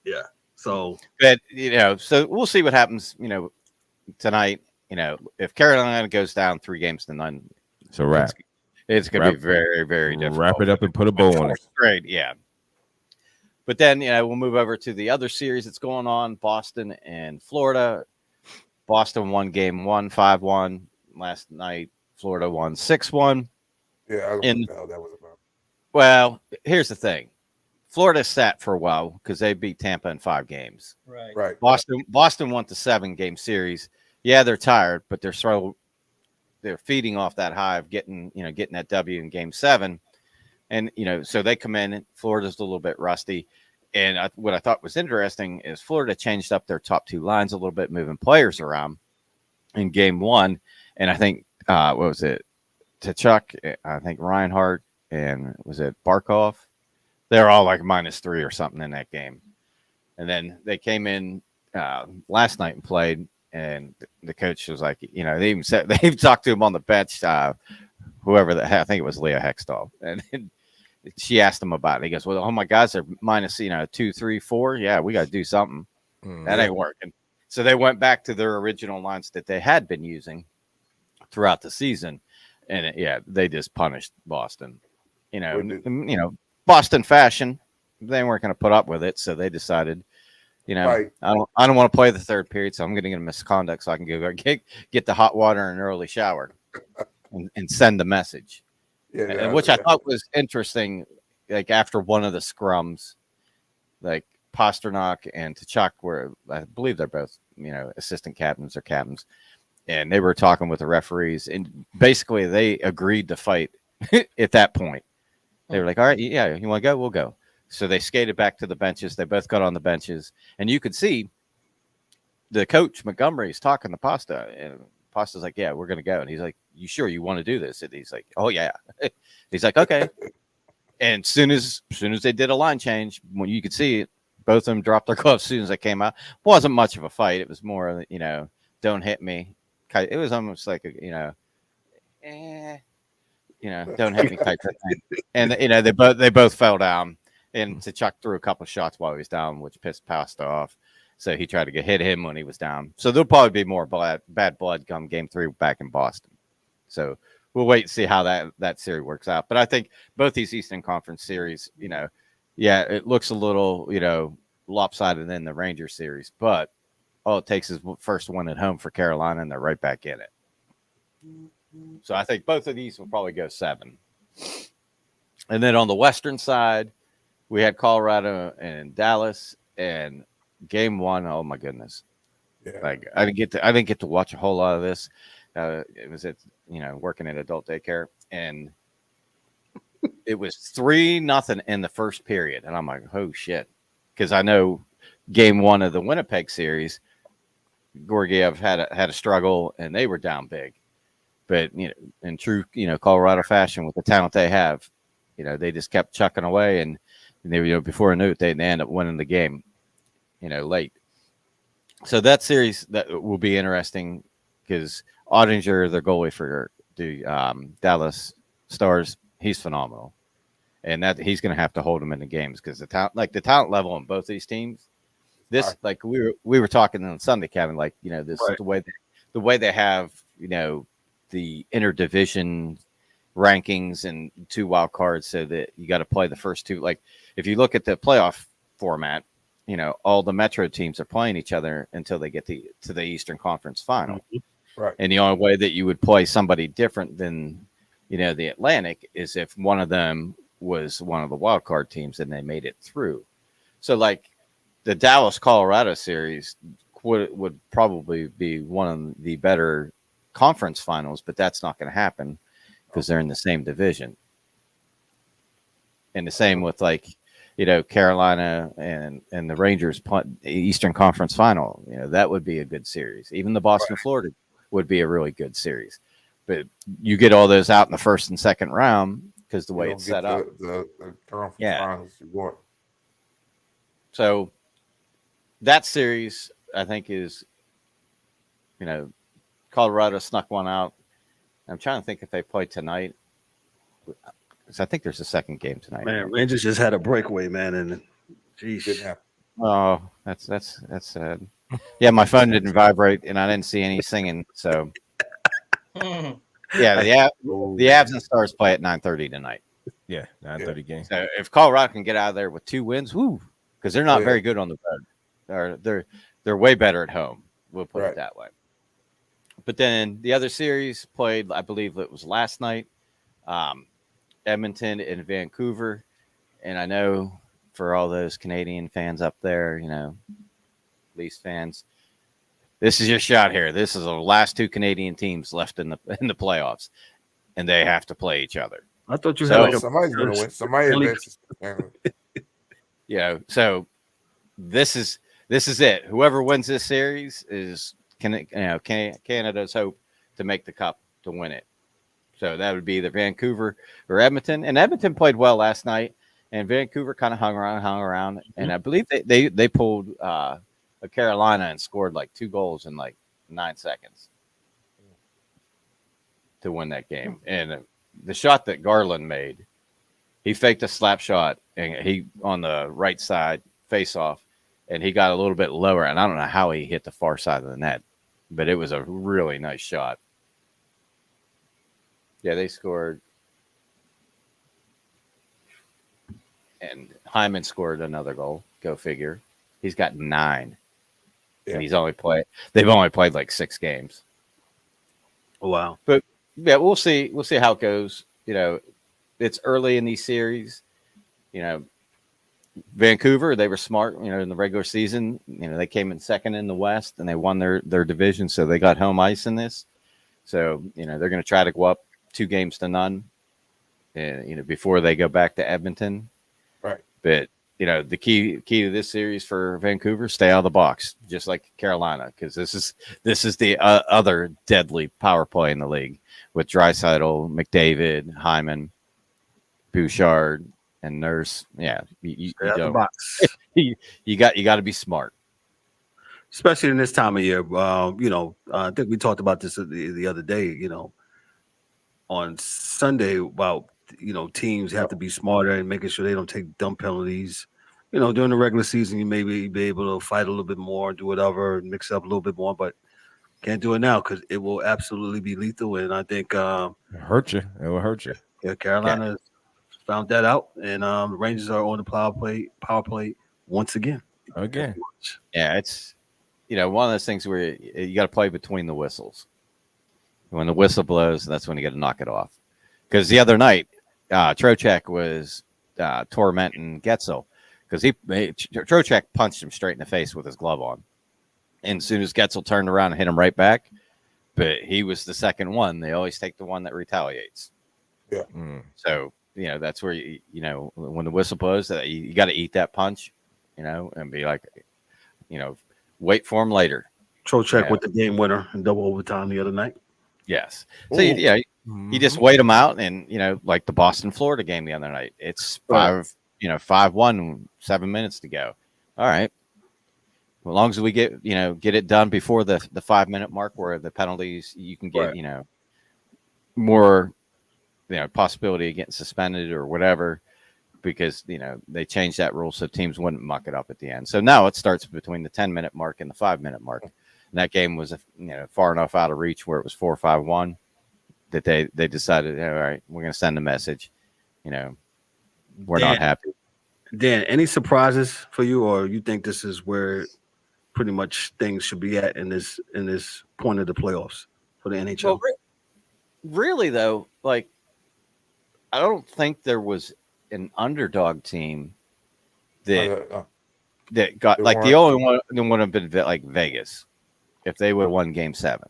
Yeah. So, but so we'll see what happens. Tonight. If Carolina goes down 3 games to none, it's a wrap. It's going to be very, very difficult. Wrap it up and put a bow on it. Great, yeah. But then we'll move over to the other series that's going on: Boston and Florida. Boston won game 1, 5-1 last night. Florida won 6-1. Yeah, I don't know what that was about. Well, here's the thing. Florida sat for a while because they beat Tampa in 5 games. Right. Boston won the 7-game series. Yeah, they're tired, but they're feeding off that high of getting that W in game 7. And, so they come in, Florida's a little bit rusty. And what I thought was interesting is Florida changed up their top 2 lines a little bit, moving players around in game 1. And I think, what was it? Tkachuk, I think Reinhardt, and was it Barkov? They're all like -3 or something in that game. And then they came in last night and played, and the coach was like, they even said they talked to him on the bench, whoever I think it was Leah Hextall, and she asked him about it. He goes, "Well, all my guys are -2, 3, 4. Yeah, we got to do something. That ain't working." So they went back to their original lines that they had been using throughout the season, and they just punished Boston. Boston fashion, they weren't going to put up with it, so they decided, right. I don't want to play the 3rd period, so I'm going to get a misconduct so I can go get the hot water and an early shower and send the message. Which I thought was interesting. Like after one of the scrums, like Pasternak and Tkachuk were, I believe they're both, assistant captains or captains, and they were talking with the referees, and basically they agreed to fight at that point. They were like, "All right, yeah, you want to go? We'll go." So they skated back to the benches. They both got on the benches, and you could see the coach Montgomery's talking to Pasta, and Pasta's like, "Yeah, we're gonna go." And he's like, "You sure you want to do this?" And he's like, "Oh yeah." He's like, "Okay." And soon as they did a line change, when you could see it, both of them dropped their gloves as soon as they came out. It wasn't much of a fight. It was more, don't hit me. It was almost like don't hit me type of thing. And they both fell down. And Tkachuk threw a couple of shots while he was down, which pissed Pasta off. So he tried to hit him when he was down. So there'll probably be more bad blood come game 3 back in Boston. So we'll wait and see how that series works out. But I think both these Eastern Conference series, it looks a little, lopsided in the Rangers series. But all it takes is first one at home for Carolina, and they're right back in it. So I think both of these will probably go 7. And then on the Western side, we had Colorado and Dallas, and game 1. Oh my goodness! Yeah. Like I didn't get to watch a whole lot of this. It was working at adult daycare, and it was 3-0 in the first period, and I'm like, oh shit, because I know game 1 of the Winnipeg series, Georgiev had a struggle, and they were down big, but in true Colorado fashion with the talent they have, they just kept chucking away, and they before I knew it, they end up winning the game, late. So that series that will be interesting because Ottinger, the goalie for the Dallas Stars, he's phenomenal, and that he's going to have to hold them in the games because the talent level on both these teams. This like we were talking on Sunday, Kevin. Like this right. the way they have the interdivision rankings and 2 wild cards, so that you got to play the first 2. Like if you look at the playoff format, all the Metro teams are playing each other until they get to the Eastern Conference Final. Right. And the only way that you would play somebody different than, the Atlantic is if one of them was one of the wild card teams and they made it through. So like the Dallas Colorado series would probably be one of the better conference finals, but that's not going to happen because they're in the same division. And the same with Carolina and the Rangers Eastern Conference Final. That would be a good series. Even the Boston Florida would be a really good series. But you get all those out in the first and second round because the way it's set up. The conference finals you want. So that series, I think, is, Colorado snuck one out. I'm trying to think if they play tonight. I think there's a second game tonight. Man, Rangers just had a breakaway, man, and geez. Oh, that's sad. Yeah, my phone didn't vibrate, and I didn't see any singing. So, yeah, the Avs and Stars play at 9:30 tonight. Yeah, 9:30 game. So if Colorado can get out of there with 2 wins, because they're not very good on the road, or they're way better at home. We'll put it that way. But then the other series played, I believe it was last night. Edmonton and Vancouver. And I know for all those Canadian fans up there, Leafs fans, this is your shot here. This is the last 2 Canadian teams left in the playoffs, and they have to play each other. I thought you had somebody's going to win. Somebody so this is it. Whoever wins this series is Canada's hope to make the cup to win it. So that would be either Vancouver or Edmonton. And Edmonton played well last night, and Vancouver kind of hung around. Mm-hmm. And I believe they pulled a Carolina and scored 2 goals in 9 seconds to win that game. And the shot that Garland made, he faked a slap shot, and he on the right side face off, and he got a little bit lower. And I don't know how he hit the far side of the net, but it was a really nice shot. Yeah, they scored. And Hyman scored another goal. Go figure. He's got 9. Yeah. And they've only played 6 games. Oh, wow. But yeah, we'll see. We'll see how it goes. It's early in these series. Vancouver, they were smart, in the regular season. They came in second in the West and they won their division. So they got home ice in this. So, they're going to try to go up 2-0, and before they go back to Edmonton. Right. But the key to this series for Vancouver, stay out of the box, just like Carolina, because this is the other deadly power play in the league with Draisaitl, McDavid, Hyman, Bouchard, and Nurse. Yeah, you got to be smart, especially in this time of year. I think we talked about this the other day. On Sunday about, teams have to be smarter and making sure they don't take dumb penalties. During the regular season, you may be able to fight a little bit more, do whatever, and mix up a little bit more, but can't do it now because it will absolutely be lethal. And I think it'll hurt you. It will hurt you. Yeah, Carolina found that out, and the Rangers are on the power play once again. Okay. Yeah, it's one of those things where you got to play between the whistles. When the whistle blows, that's when you got to knock it off. Because the other night, Trocheck was tormenting Getzel because Trocheck punched him straight in the face with his glove on. And as soon as Getzel turned around and hit him right back, but he was the second one. They always take the one that retaliates. Yeah. So, that's where, when the whistle blows, you got to eat that punch, and be like, wait for him later. Trocheck with the game winner in double overtime the other night. Yes. So, you just wait them out, and, like the Boston, Florida game the other night, it's 5-1, 7 minutes to go. All right. As long as we get it done before the 5-minute mark where the penalties, you can get, more, possibility of getting suspended or whatever, because, they changed that rule so teams wouldn't muck it up at the end. So now it starts between the 10-minute mark and the 5-minute mark. And that game was, far enough out of reach where it was 4-5-1 that they decided, all right, we're going to send a message, we're not happy. Dan, any surprises for you, or you think this is where pretty much things should be at in this point of the playoffs for the NHL? Well, really though, like I don't think there was an underdog team that got like the only one that would have been like Vegas if they would have won Game 7.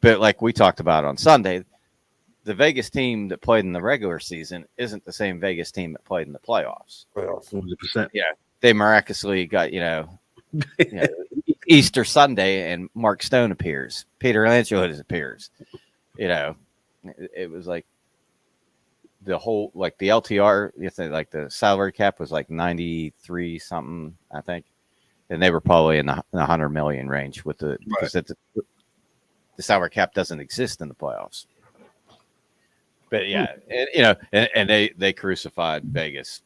But like we talked about on Sunday, the Vegas team that played in the regular season isn't the same Vegas team that played in the playoffs. 100%. Yeah, they miraculously got Easter Sunday and Mark Stone appears, Peter Angelos appears. It was like the whole like the LTR, like the salary cap was like 93 something, I think, and they were probably in the 100 million range with because the salary cap doesn't exist in the playoffs. But yeah, and they crucified Vegas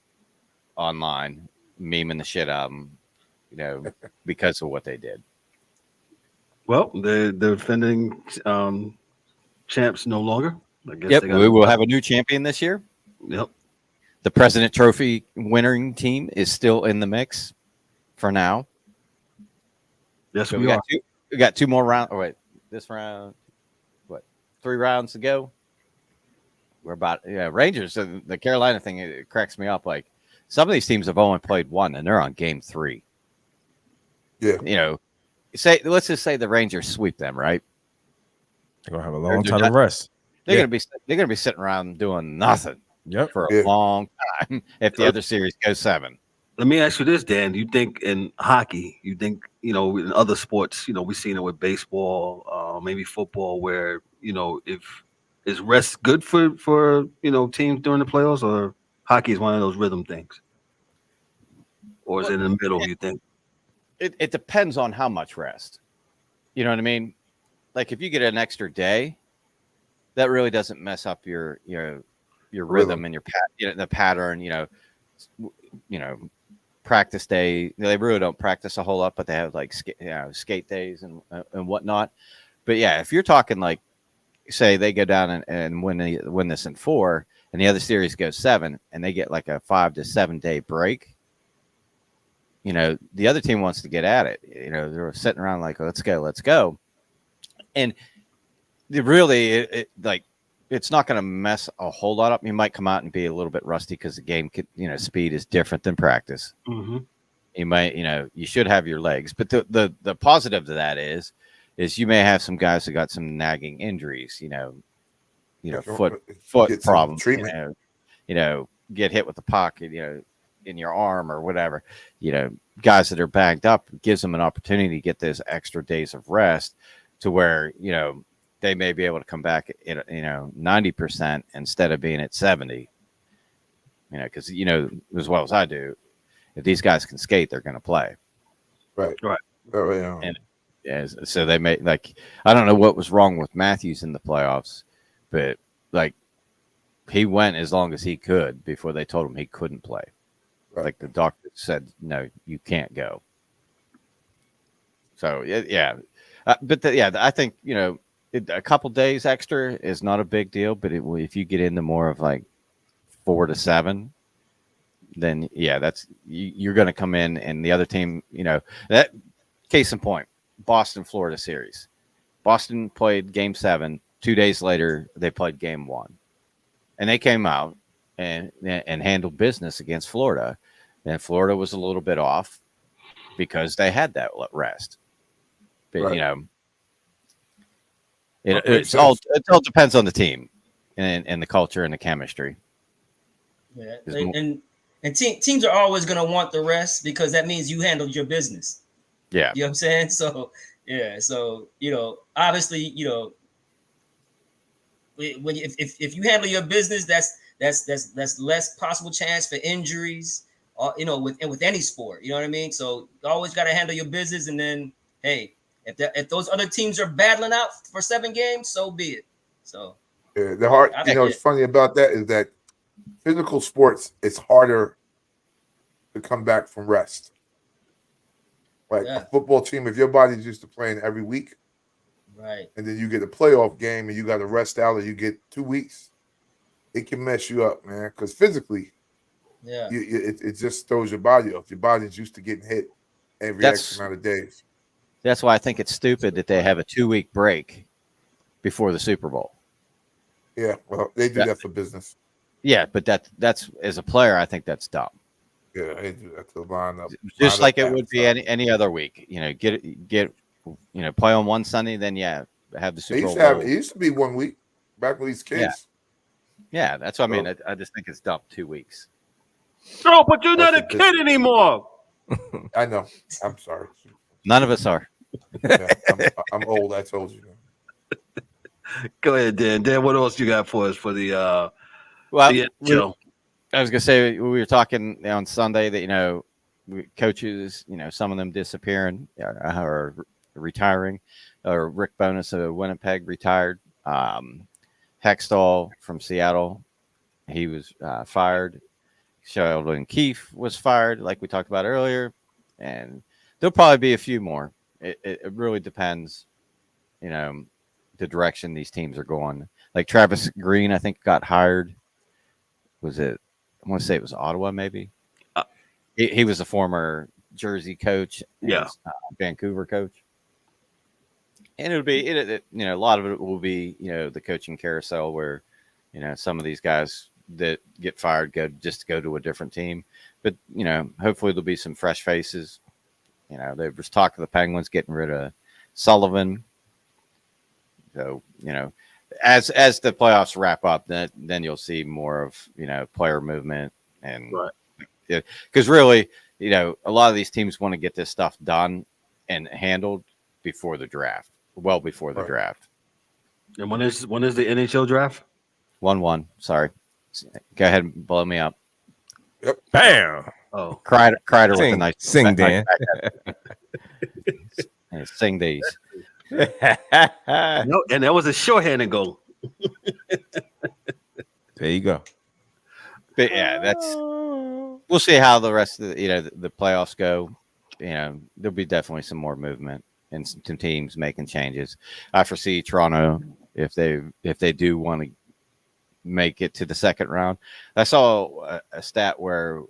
online, memeing the shit out of them, because of what they did. Well, the defending champs no longer. I guess Yep, we will have a new champion this year. Yep. The President Trophy winning team is still in the mix for now. Yes, so we are. We got 2 more rounds. Oh, wait, this round, 3 rounds to go? We're about Rangers. The Carolina thing, it cracks me up. Like some of these teams have only played 1, and they're on Game 3. Yeah. Let's just say the Rangers sweep them, right? They're gonna have a long time to rest. They're gonna be sitting around doing nothing. Yep. For a long time if the other series goes 7. Let me ask you this, Dan. You think in hockey, in other sports, we've seen it with baseball, maybe football, where, if is rest good for teams during the playoffs, or hockey is one of those rhythm things? Or is it in the middle, you think? It depends on how much rest. You know what I mean? Like if you get an extra day, that really doesn't mess up your rhythm and the pattern, practice day. They really don't practice a whole lot, but they have like skate days and whatnot. But yeah, if you're talking like, say they go down and win this in 4, and the other series goes 7, and they get like a 5 to 7 day break. The other team wants to get at it. They're sitting around like, let's go. And it's not going to mess a whole lot up. You might come out and be a little bit rusty because the game speed is different than practice. Mm-hmm. You might, you should have your legs, but the positive to that is you may have some guys who got some nagging injuries, foot problems, get hit with the puck, in your arm or whatever, guys that are banged up. Gives them an opportunity to get those extra days of rest to where, they may be able to come back at 90% instead of being at 70. Because as well as I do, if these guys can skate, they're going to play. Right. Oh, yeah. And so they may I don't know what was wrong with Matthews in the playoffs, but he went as long as he could before they told him he couldn't play. Right. Like the doctor said, no, you can't go. So yeah, I think a couple days extra is not a big deal, but if you get into more of like 4 to 7, then that's you're going to come in, and the other team, that case in point, Boston Florida series. Boston played Game 7. 2 days later, they played Game 1, and they came out and handled business against Florida, and Florida was a little bit off because they had that rest, but right. It all depends on the team and the culture and the chemistry. Yeah, and teams are always going to want the rest because that means you handled your business. Yeah, you know what I'm saying. So obviously, when if you handle your business, that's less possible chance for injuries. With any sport, you know what I mean. So you always got to handle your business, and then hey. If those other teams are battling out for 7 games, so be it. So the hard, what's funny about that is that physical sports, it's harder to come back from rest. Like a football team, if your body's used to playing every week, right, and then you get a playoff game and you got to rest out, or you get 2 weeks, it can mess you up, man. Because physically, Yeah. It just throws your body off. Your body's used to getting hit every X amount of days. That's why I think it's stupid that they have a 2-week break before the Super Bowl. Yeah, well, they do that for business. Yeah, but that's as a player, I think that's dumb. Yeah, they do that to line up. Just like it would be any other week. Get play on one Sunday, then have the Super Bowl. It used to be 1 week back with these kids. Yeah, that's what I mean. I just think it's dumb. 2 weeks. No, but you're not a kid anymore. I know. I'm sorry. None of us are. Yeah, I'm old. I told you. Go ahead, Dan. Dan, what else you got for us for the NHL? I was gonna say we were talking on Sunday that coaches, some of them disappearing or retiring. Or Rick Bowness of Winnipeg retired. Hextall from Seattle, he was fired. Sheldon Keefe was fired, like we talked about earlier, and there'll probably be a few more. It really depends, the direction these teams are going. Like Travis Green, I think got hired. I want to say it was Ottawa, maybe. He was a former Jersey coach, Vancouver coach, and it'll be a lot of it will be the coaching carousel where some of these guys that get fired go to a different team, but hopefully there'll be some fresh faces. There was talk of the Penguins getting rid of Sullivan. So, as the playoffs wrap up, then you'll see more of, player movement and because really, a lot of these teams want to get this stuff done and handled before the draft, well before the draft. And when is the NHL draft? 1-1. Sorry. Go ahead and blow me up. Yep. Bam. Oh, cried with a nice sing, Dan. Sing these. no, and that was a shorthanded goal. There you go. But we'll see how the rest of the playoffs go. There'll be definitely some more movement and some teams making changes. I foresee Toronto if they do want to make it to the second round. I saw a stat where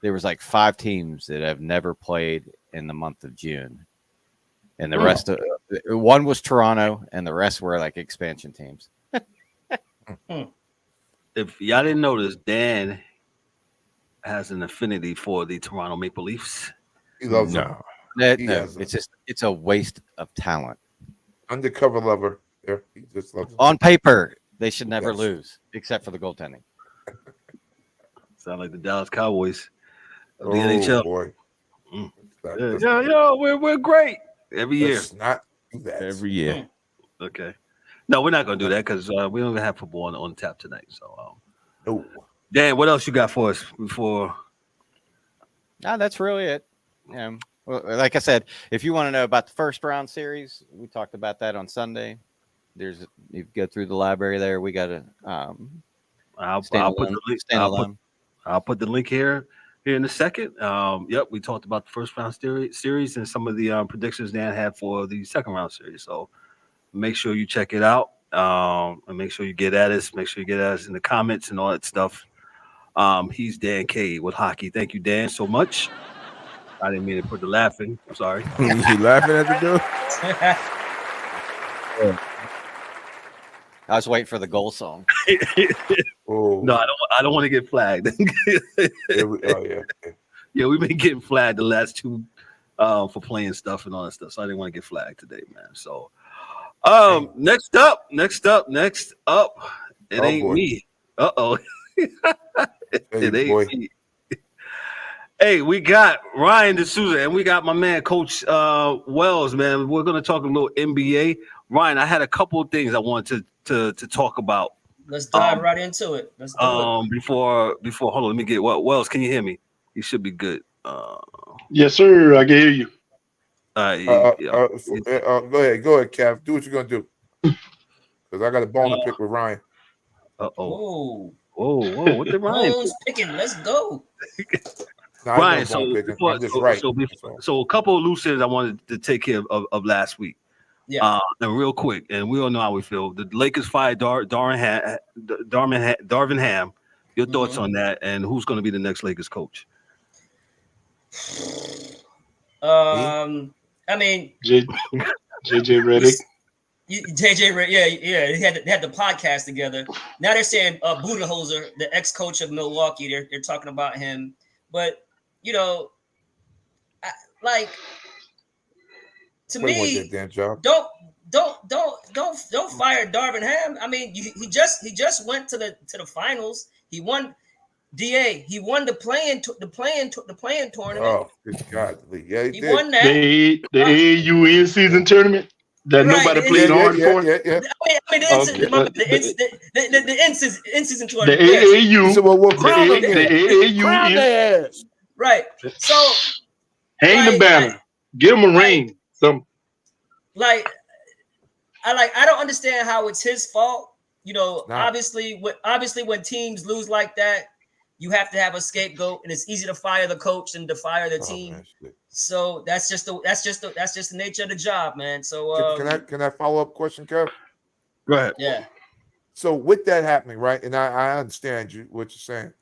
there was like 5 teams that have never played in the month of June. And the rest of one was Toronto, and the rest were like expansion teams. If y'all didn't notice, Dan has an affinity for the Toronto Maple Leafs. He loves them. It's a waste of talent. Undercover lover. There, he just loves them. On paper, they should never lose, except for the goaltending. Sound like the Dallas Cowboys of the NHL. Boy. We're great every year. Let's not do that. Every year. Okay. No, we're not going to do that because we don't even have football on tap tonight. So, no. Dan, what else you got for us before? No, that's really it. Well, like I said, if you want to know about the first round series, we talked about that on Sunday. You go through the library there. We got to. I'll put the link here in a second. We talked about the first round series and some of the predictions Dan had for the second round series. So make sure you check it out. And make sure you get at us. Make sure you get at us in the comments and all that stuff. He's Dan K with hockey. Thank you, Dan, so much. I didn't mean to put the laughing. I'm sorry. You laughing at the dude? I was waiting for the goal song. No, I don't want to get flagged. Yeah, we've been getting flagged the last 2 for playing stuff and all that stuff. So I didn't want to get flagged today, man. So next up. It ain't me. Uh-oh. It ain't me. Hey, we got Ryan D'Souza and we got my man, Coach Wells, man. We're going to talk a little NBA. Ryan, I had a couple of things I wanted to talk about. Let's dive right into it. Let's do it. Before, hold on, let me get Wells. Can you hear me? You should be good. Yes, sir. I can hear you. Go ahead, Kev. Do what you're gonna do. Because I got a bone to pick with Ryan. Whoa! What did Ryan? Bones picking. Let's go. Ryan, so a couple of loose ends I wanted to take care of last week. Yeah. And real quick, and we all know how we feel. The Lakers fired Darvin Ham Your thoughts on that, and who's going to be the next Lakers coach? I mean, JJ Redick. JJ Redick, yeah. They had the podcast together. Now they're saying Budenholzer, the ex-coach of Milwaukee, they're talking about him. But to me, don't fire Darvin Ham. I mean, he just went to the finals. He won. He won the playing tournament. Oh, good God! Yeah, he won that. The AAU in-season tournament that nobody played hard for. Yeah. I mean, the in-season tournament. The AAU. So we'll the AAU is right. So hang the banner. Give him a ring. Some. I don't understand how it's his fault. Obviously when teams lose like that, you have to have a scapegoat, and it's easy to fire the coach than to fire the team. Man, so that's just the nature of the job, man. So can I follow up question, Kev? Go ahead. Yeah. So with that happening, right, and I understand what you're saying.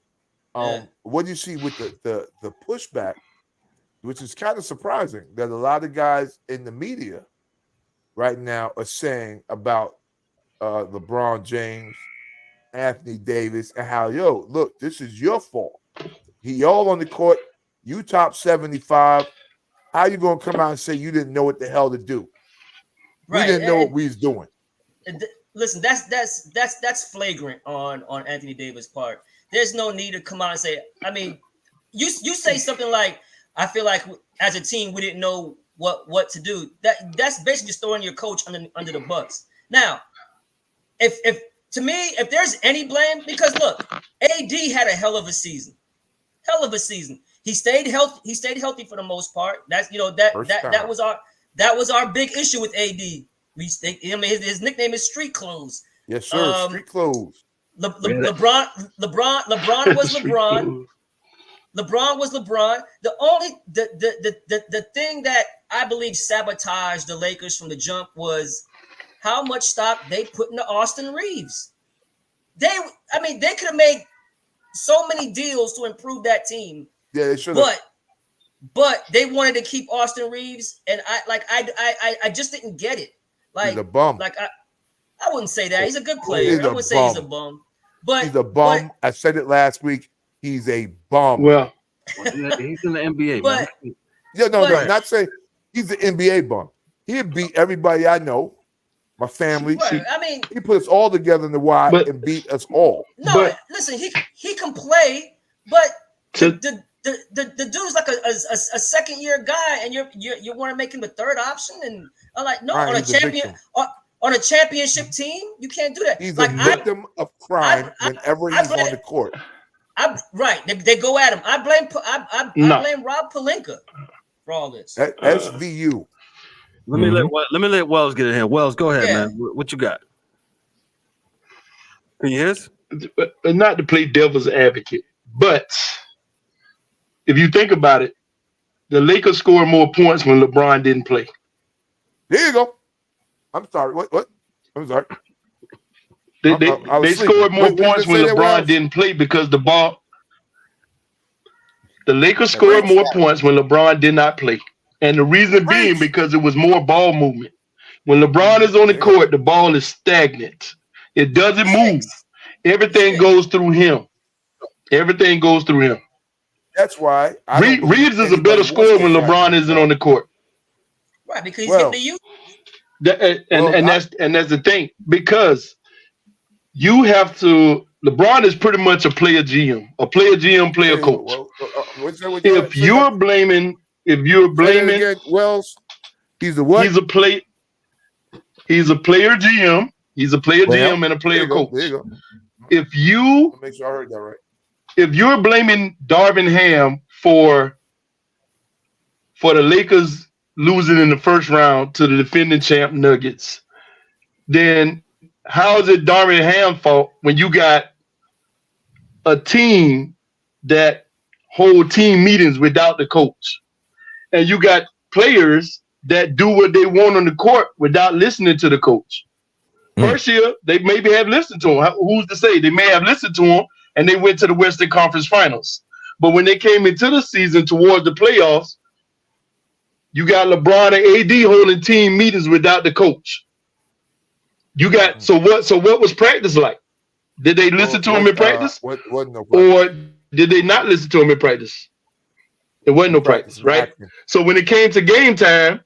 What do you see with the pushback, which is kind of surprising that a lot of guys in the media right now are saying about LeBron James, Anthony Davis, and how, look, this is your fault. Y'all on the court, you top 75. How you gonna come out and say you didn't know what the hell to do? Right. We didn't know what we was doing. Listen, that's flagrant on Anthony Davis' part. There's no need to come out and say. I mean, you say something like, "I feel like as a team we didn't know what to do." That's basically just throwing your coach under the bus. Now, if there's any blame, because look, AD had a hell of a season. He stayed healthy. He stayed healthy for the most part. That's that was our big issue with AD. His nickname is Street Clothes. Yes, sir. Street Clothes. LeBron was LeBron. LeBron was LeBron. The thing that I believe sabotaged the Lakers from the jump was how much stock they put into Austin Reeves. They could have made so many deals to improve that team. Yeah, they should have. But they wanted to keep Austin Reeves, and I just didn't get it. Like, he's a bum. Like I wouldn't say that. He's a good player. I wouldn't say he's a bum. But he's a bum. I said it last week. He's a bum. Well, he's in the NBA. But, man. No, not saying he's an NBA bum. He'd beat everybody I know. My family. Right. I mean, he put us all together in the Y and beat us all. No, listen, he can play, but the dude's like a second year guy, and you want to make him the third option, and I'm like, no, on a championship team, you can't do that. He's a victim of crime whenever he's on the court. They go at him. I blame Rob Pelinka for all this. SVU. Let me let Wells get in here. Wells, go ahead, man. What you got? Can you hear us? Not to play devil's advocate, but if you think about it, the Lakers scored more points when LeBron didn't play. There you go. I'm sorry. What? I'm sorry. They scored more points when LeBron didn't play because the Lakers scored more points when LeBron did not play. And the reason being because it was more ball movement. When LeBron is on the court, the ball is stagnant. It doesn't move. Everything goes through him. That's why Reeves is a better scorer when LeBron isn't on the court. Right, because he's getting the youth. That's the thing. Because you have to. LeBron is pretty much a player GM, player coach. If you're blaming Wells, he's a what? He's a player GM. He's a player GM and a player coach. There you go. If you make sure I heard that right. If you're blaming Darvin Ham for the Lakers losing in the first round to the defending champ Nuggets, then how is it Darvin Ham's fault when you got a team that hold team meetings without the coach? And you got players that do what they want on the court without listening to the coach. First year, they maybe have listened to him. Who's to say? They may have listened to him and they went to the Western Conference Finals. But when they came into the season towards the playoffs, you got LeBron and AD holding team meetings without the coach. You got so what was practice like? Did they listen to him in practice? Wasn't no practice? Or did they not listen to him in practice? It wasn't no practice, right? So when it came to game time,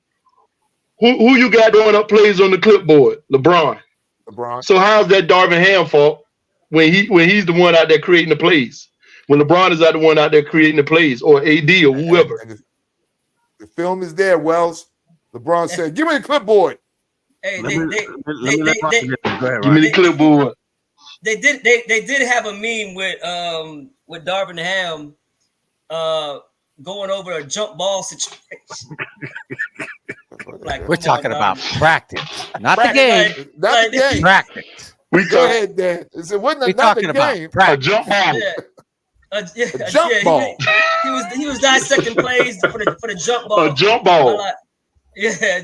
who you got throwing up plays on the clipboard? LeBron. So how's that Darvin Ham fault when he's the one out there creating the plays? When LeBron is the one out there creating the plays, or AD or whoever. And the film is there, Wells. LeBron said, "Give me the clipboard." Hey, Give me the clipboard. They did have a meme with Darvin Ham going over a jump ball situation. Like, we're talking about practice, not the game. Not the game. Practice. Go ahead, Dan. It wasn't not the game. A jump ball. A jump ball. He was dissecting plays for the jump ball. A jump ball.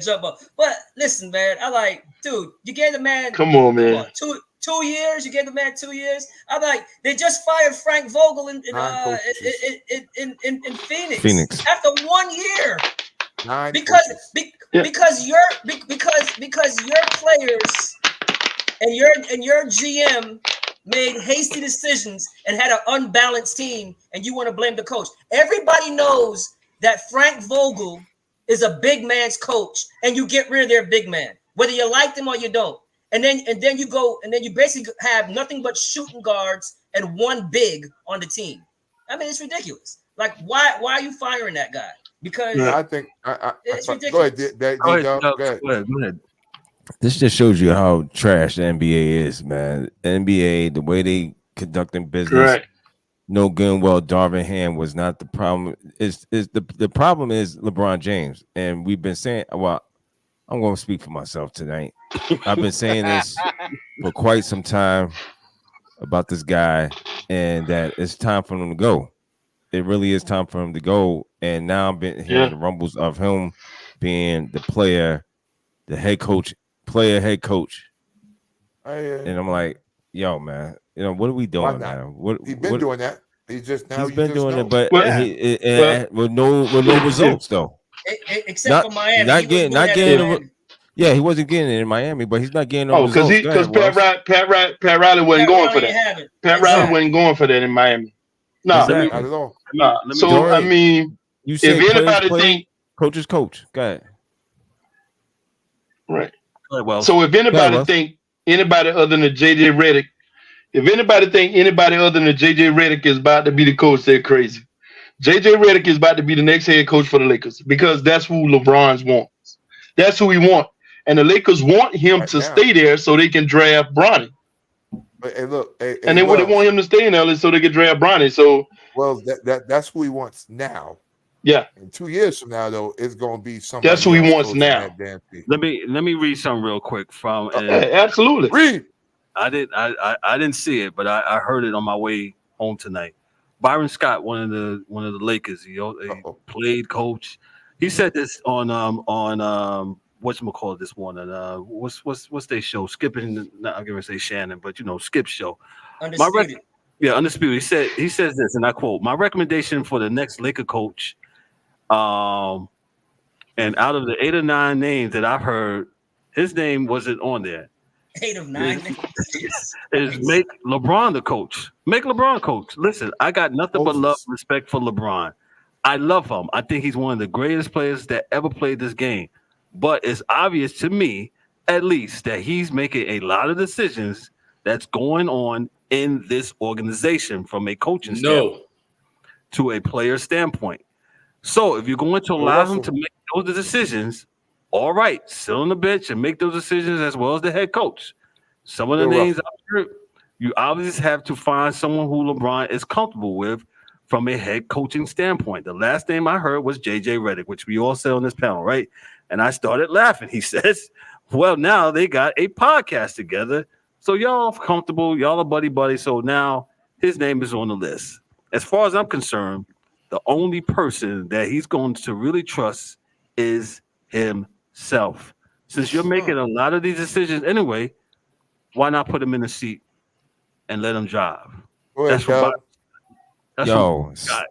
Jump ball. But listen, man, dude, you gave the man. Come on, man. 2 years. You gave the man 2 years. I'm like, they just fired Frank Vogel in Phoenix after 1 year. Because your players and your GM made hasty decisions and had an unbalanced team, and you want to blame the coach. Everybody knows that Frank Vogel is a big man's coach, and you get rid of their big man, whether you like them or you don't. And then you basically have nothing but shooting guards and one big on the team. I mean, it's ridiculous. Like, why are you firing that guy? Because I think it's ridiculous. Go ahead. This just shows you how trash the NBA is, man. The NBA, the way they conducting business, right. No good and well. Darvin Ham was not the problem. The problem is LeBron James, and we've been saying. Well, I'm going to speak for myself tonight. I've been saying this for quite some time about this guy, and that it's time for him to go. It really is time for him to go. And now I've been hearing the rumbles of him being the player, the head coach. And I'm like, yo, man, what are we doing now? He's been doing that. He's been doing it, but with no results though. Except for Miami, he wasn't getting it in Miami, but he's not getting results. Because Pat Riley wasn't going for that. Pat Riley wasn't going for that in Miami. No, not at all. No. So I mean, if anybody think coach is coach, go ahead. Right. Well, so if anybody think anybody other than JJ Redick, is about to be the coach, they're crazy. JJ Redick is about to be the next head coach for the Lakers because that's who LeBron wants. That's who he wants. And the Lakers want him to stay there so they can draft Bronny. But they want him to stay in LA so they can draft Bronny. So that's who he wants now. Yeah. In 2 years from now, though, it's going to be something. That's who he wants now. Let me read something real quick from. Absolutely. Read. I didn't see it, but I heard it on my way home tonight. Byron Scott, one of the Lakers, he played coach. He said this on whatchamacallit this morning. What's their show? Skipping. Not I'm gonna say Shannon, but Skip's show. Undisputed. Undisputed. He says this, and I quote: "My recommendation for the next Laker coach, and out of the 8 or 9 names that I've heard, his name wasn't on there. 8 of 9 names is make LeBron the coach. Make LeBron coach. Listen, I got nothing but love and respect for LeBron. I love him. I think he's one of the greatest players that ever played this game. But it's obvious to me, at least, that he's making a lot of decisions that's going on in this organization from a coaching standpoint to a player standpoint. So if you're going to allow him to make those decisions, all right, sit on the bench and make those decisions as well as the head coach. Some of the names I've heard, you obviously have to find someone who LeBron is comfortable with from a head coaching standpoint. The last name I heard was JJ Redick, which we all said on this panel, right? And I started laughing. He says, well, now they got a podcast together. So y'all are comfortable. Y'all are buddy-buddy. So now his name is on the list. As far as I'm concerned, the only person that he's going to really trust is himself. Since you're making a lot of these decisions anyway, why not put him in the seat and let him drive? Go ahead, That's from Cal. That's Yo, God.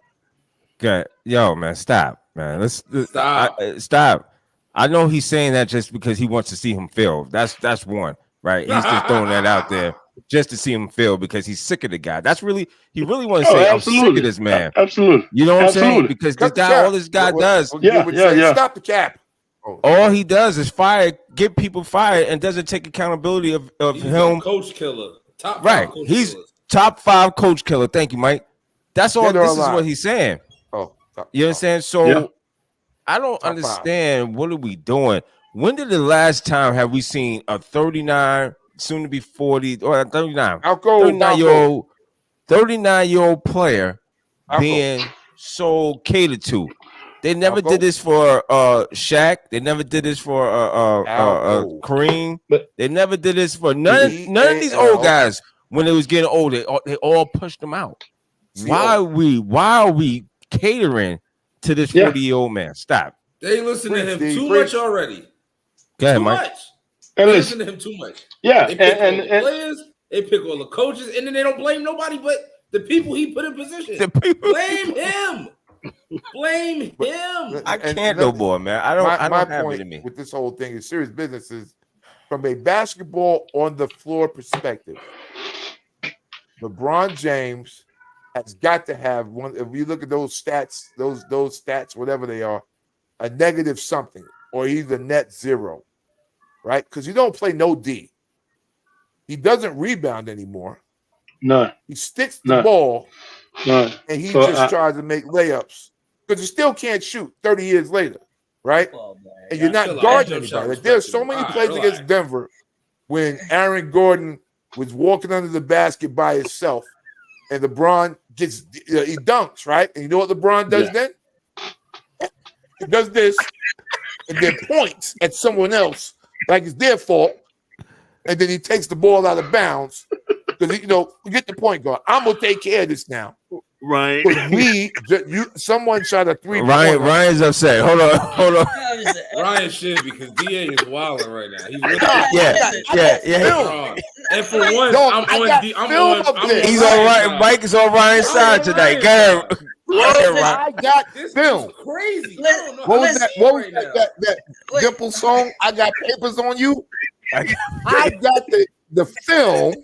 good. Yo, man, stop, man. Stop. Stop. I know he's saying that just because he wants to see him fail. That's one, right? He's just throwing that out there just to see him fail because he's sick of the guy. He really wants to say, I'm sick of this man. Absolutely. You know what I'm saying? Absolutely. Because Cut this the guy, cap. all this guy does, Yeah. Stop the cap. Oh, all he does is get people fired and doesn't take accountability of He's him. a coach killer. Top Right. 5 coach He's killers. top 5 coach killer. Thank you, Mike. That's all. Dead or This is alive? what he's saying. Oh, You understand? So Yeah. I don't Top 5. understand. What are we doing? When did the last time have we seen a 39, soon to be 40, or 39, Alco, 39-year-old player Alco. being so catered to? They never Alco. did this for Shaq. They never did this for Alco. Kareem. But- They never did this for none of these old guys. When they was getting older, they all pushed them out. Why are we catering to this 40-year-old man? Stop. They listen to him Steve, too preach. much already. Go ahead, Too Mike. much. And They listen, listen to him too much. yeah, They pick all the and players, they pick all the coaches, and then they don't blame nobody but the people he put in position. The people- Blame him. Blame him. I And can't no more, man. I don't my have it point in me. with this whole thing is serious business is from a basketball on the floor perspective. LeBron James has got to have one. If you look at those stats, those stats, whatever they are, a negative something, or he's a net zero, right? Because you don't play no D. He doesn't rebound anymore. none. He sticks the No. ball None. and he So, just tries to make layups because you still can't shoot 30 years later, right? Oh, man. And you're I not feel like guarding that jump shot anybody. was Like, there's so respectable. many All right, plays relax. against Denver when Aaron Gordon was walking under the basket by himself, and LeBron gets he dunks, right? And you know what LeBron does then? He does this and then points at someone else like it's their fault, and then he takes the ball out of bounds because you get the point guard. I'm gonna take care of this now. Right. But someone shot a 3-pointer. Ryan's upset. Hold on. Ryan should because DA is wilding right now. He's really Yeah. And for once, No, I'm I on. got I'm film on. up I'm there. on He's on Ryan's Ryan. side. Mike is on Ryan's side tonight. Go ahead. Go ahead, Ryan. I got This film. is crazy. I don't know What how was to that? see What it was right that, now. that Dimple song? I got papers on you. I got the film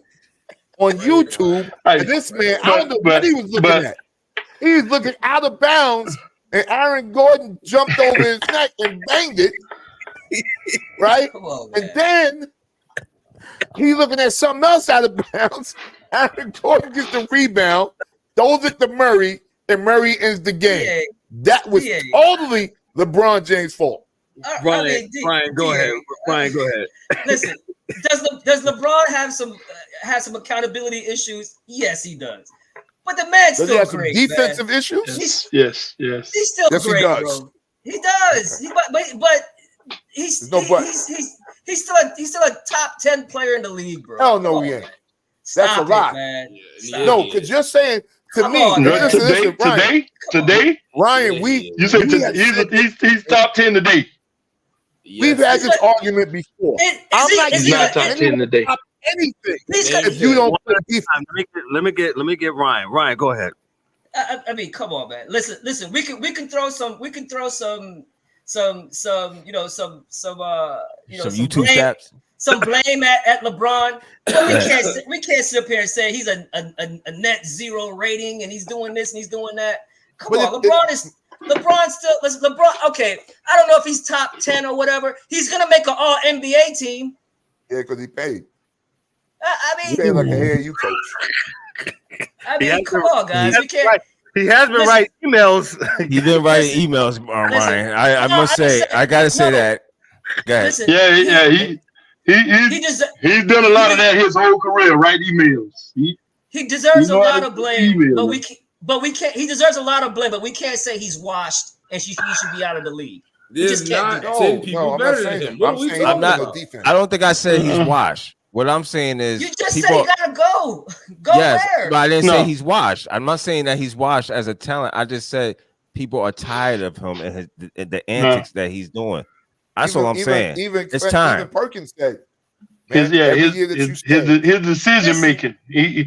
on YouTube. Hey, And this man, I don't know what he was looking at. He was looking out of bounds, and Aaron Gordon jumped over his neck and banged it. Right? Come on, man. And then he's looking at something else out of bounds. Aaron Gordon gets the rebound, throws it to Murray, and Murray ends the game. DA, That was DA. totally LeBron James' fault. Brian, go ahead. Brian, go ahead. Listen, does LeBron have some accountability issues? Yes, he does. But the man's Does he still have some great, defensive man. issues? Yes. He's still Yes, he great, does. bro. He does. But he's There's no but. he's still a top 10 player in the league, bro. Hell no, Come he on, ain't. man. That's Stop a lie. it, man. Yeah, Stop No, it. because you're saying to Come me, on, man. listen, Ryan, Today, Ryan, we you said we had said he's top 10 today. we've had this argument before. I'm not He's giving not top 10 today. up anything He's Yeah, if you don't play defense. Let me get Ryan. Ryan, go ahead. I mean, come on, man. Listen. We can throw some some YouTube blame, stats. some blame at LeBron. But we can't sit up here and say he's a net zero rating and he's doing this and he's doing that. Come But on, LeBron still. Listen, LeBron. Okay, I don't know if he's top 10 or whatever. He's gonna make an All NBA team. Yeah, because he paid. I He paid mean, like a AAU coach. come on, guys. We can't. He has been Listen. writing emails. He didn't write emails, Ryan. I No, must say, I gotta say no. that. Go ahead. Listen, Yeah. he He's done a lot of that his whole career, right? Emails. He deserves You a know lot how of to blame, email but we can't. He deserves a lot of blame, but we can't say he's washed and he should be out of the league. There's just can't not do 10 No, people I'm not better than saying him. that. What I'm are we saying talking not- about? defense. I don't think I said he's washed. What I'm saying is You just people. said he gotta go. Go Yes, where? but I didn't No. say he's washed. I'm not saying that he's washed as a talent. I just said people are tired of him and the antics that he's doing. That's all I'm saying. It's time. Even Perkins said, His man, every year that you stay, his decision making.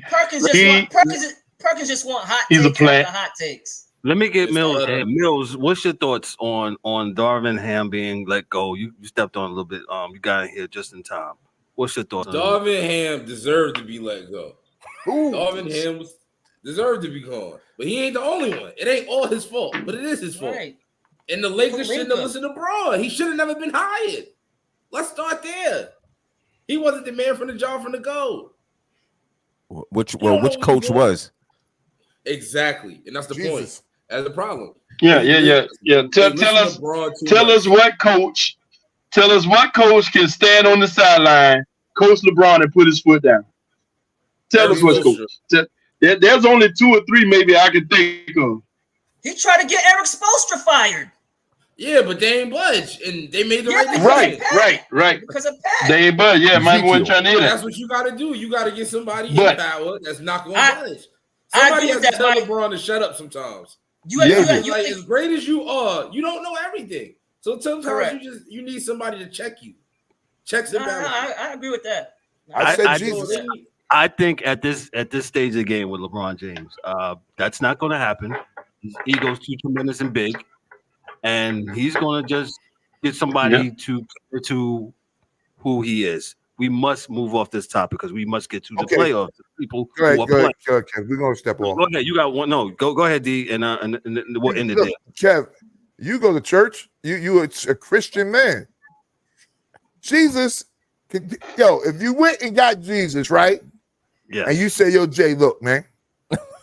Perkins He- just Perkins Perkins just want hot He's a takes after plant. hot takes. Let me get It's Mills. better. Mills, what's your thoughts on Darvin Ham being let go? You stepped on a little bit. You got in here just in time. What's your thoughts? Darvin Ham deserved to be let go. Ooh. Darvin Ham deserved to be gone, but he ain't the only one. It ain't all his fault, but it is his fault. Right. And the Lakers shouldn't have listened to Braun. He should have never been hired. Let's start there. He wasn't the man from the job from the go. Which coach was? Exactly, and that's the point. That's the problem. Yeah. Tell us what coach can stand on the sideline, coach LeBron, and put his foot down. Tell us what coach. There's only 2 or 3 maybe I can think of. He tried to get Eric Spoelstra fired. Yeah, but they ain't budge, and they made the right decision. Right. Because of Pat. They ain't budge. Yeah, Mike wasn't trying to hear that. That's what you got to do. You got to get somebody in power that's not going to budge. I Somebody agree has with to that, tell Mike. LeBron to shut up sometimes. Like, as great as you are, you don't know everything. So sometimes Correct. you need somebody to check you. Checks and balances. I agree with that. I think at this stage of the game with LeBron James, that's not going to happen. His ego's too tremendous and big, and he's going to just get somebody to who he is. We must move off this topic because we must get to the playoffs. People go ahead, who are playing. Kev. We're gonna step off. Go ahead. You got one. No, go ahead, D, and we'll end it there. Kev, you go to church. You a Christian man. Jesus, if you went and got Jesus, right? Yeah. And you say, "Yo, Jay, look, man,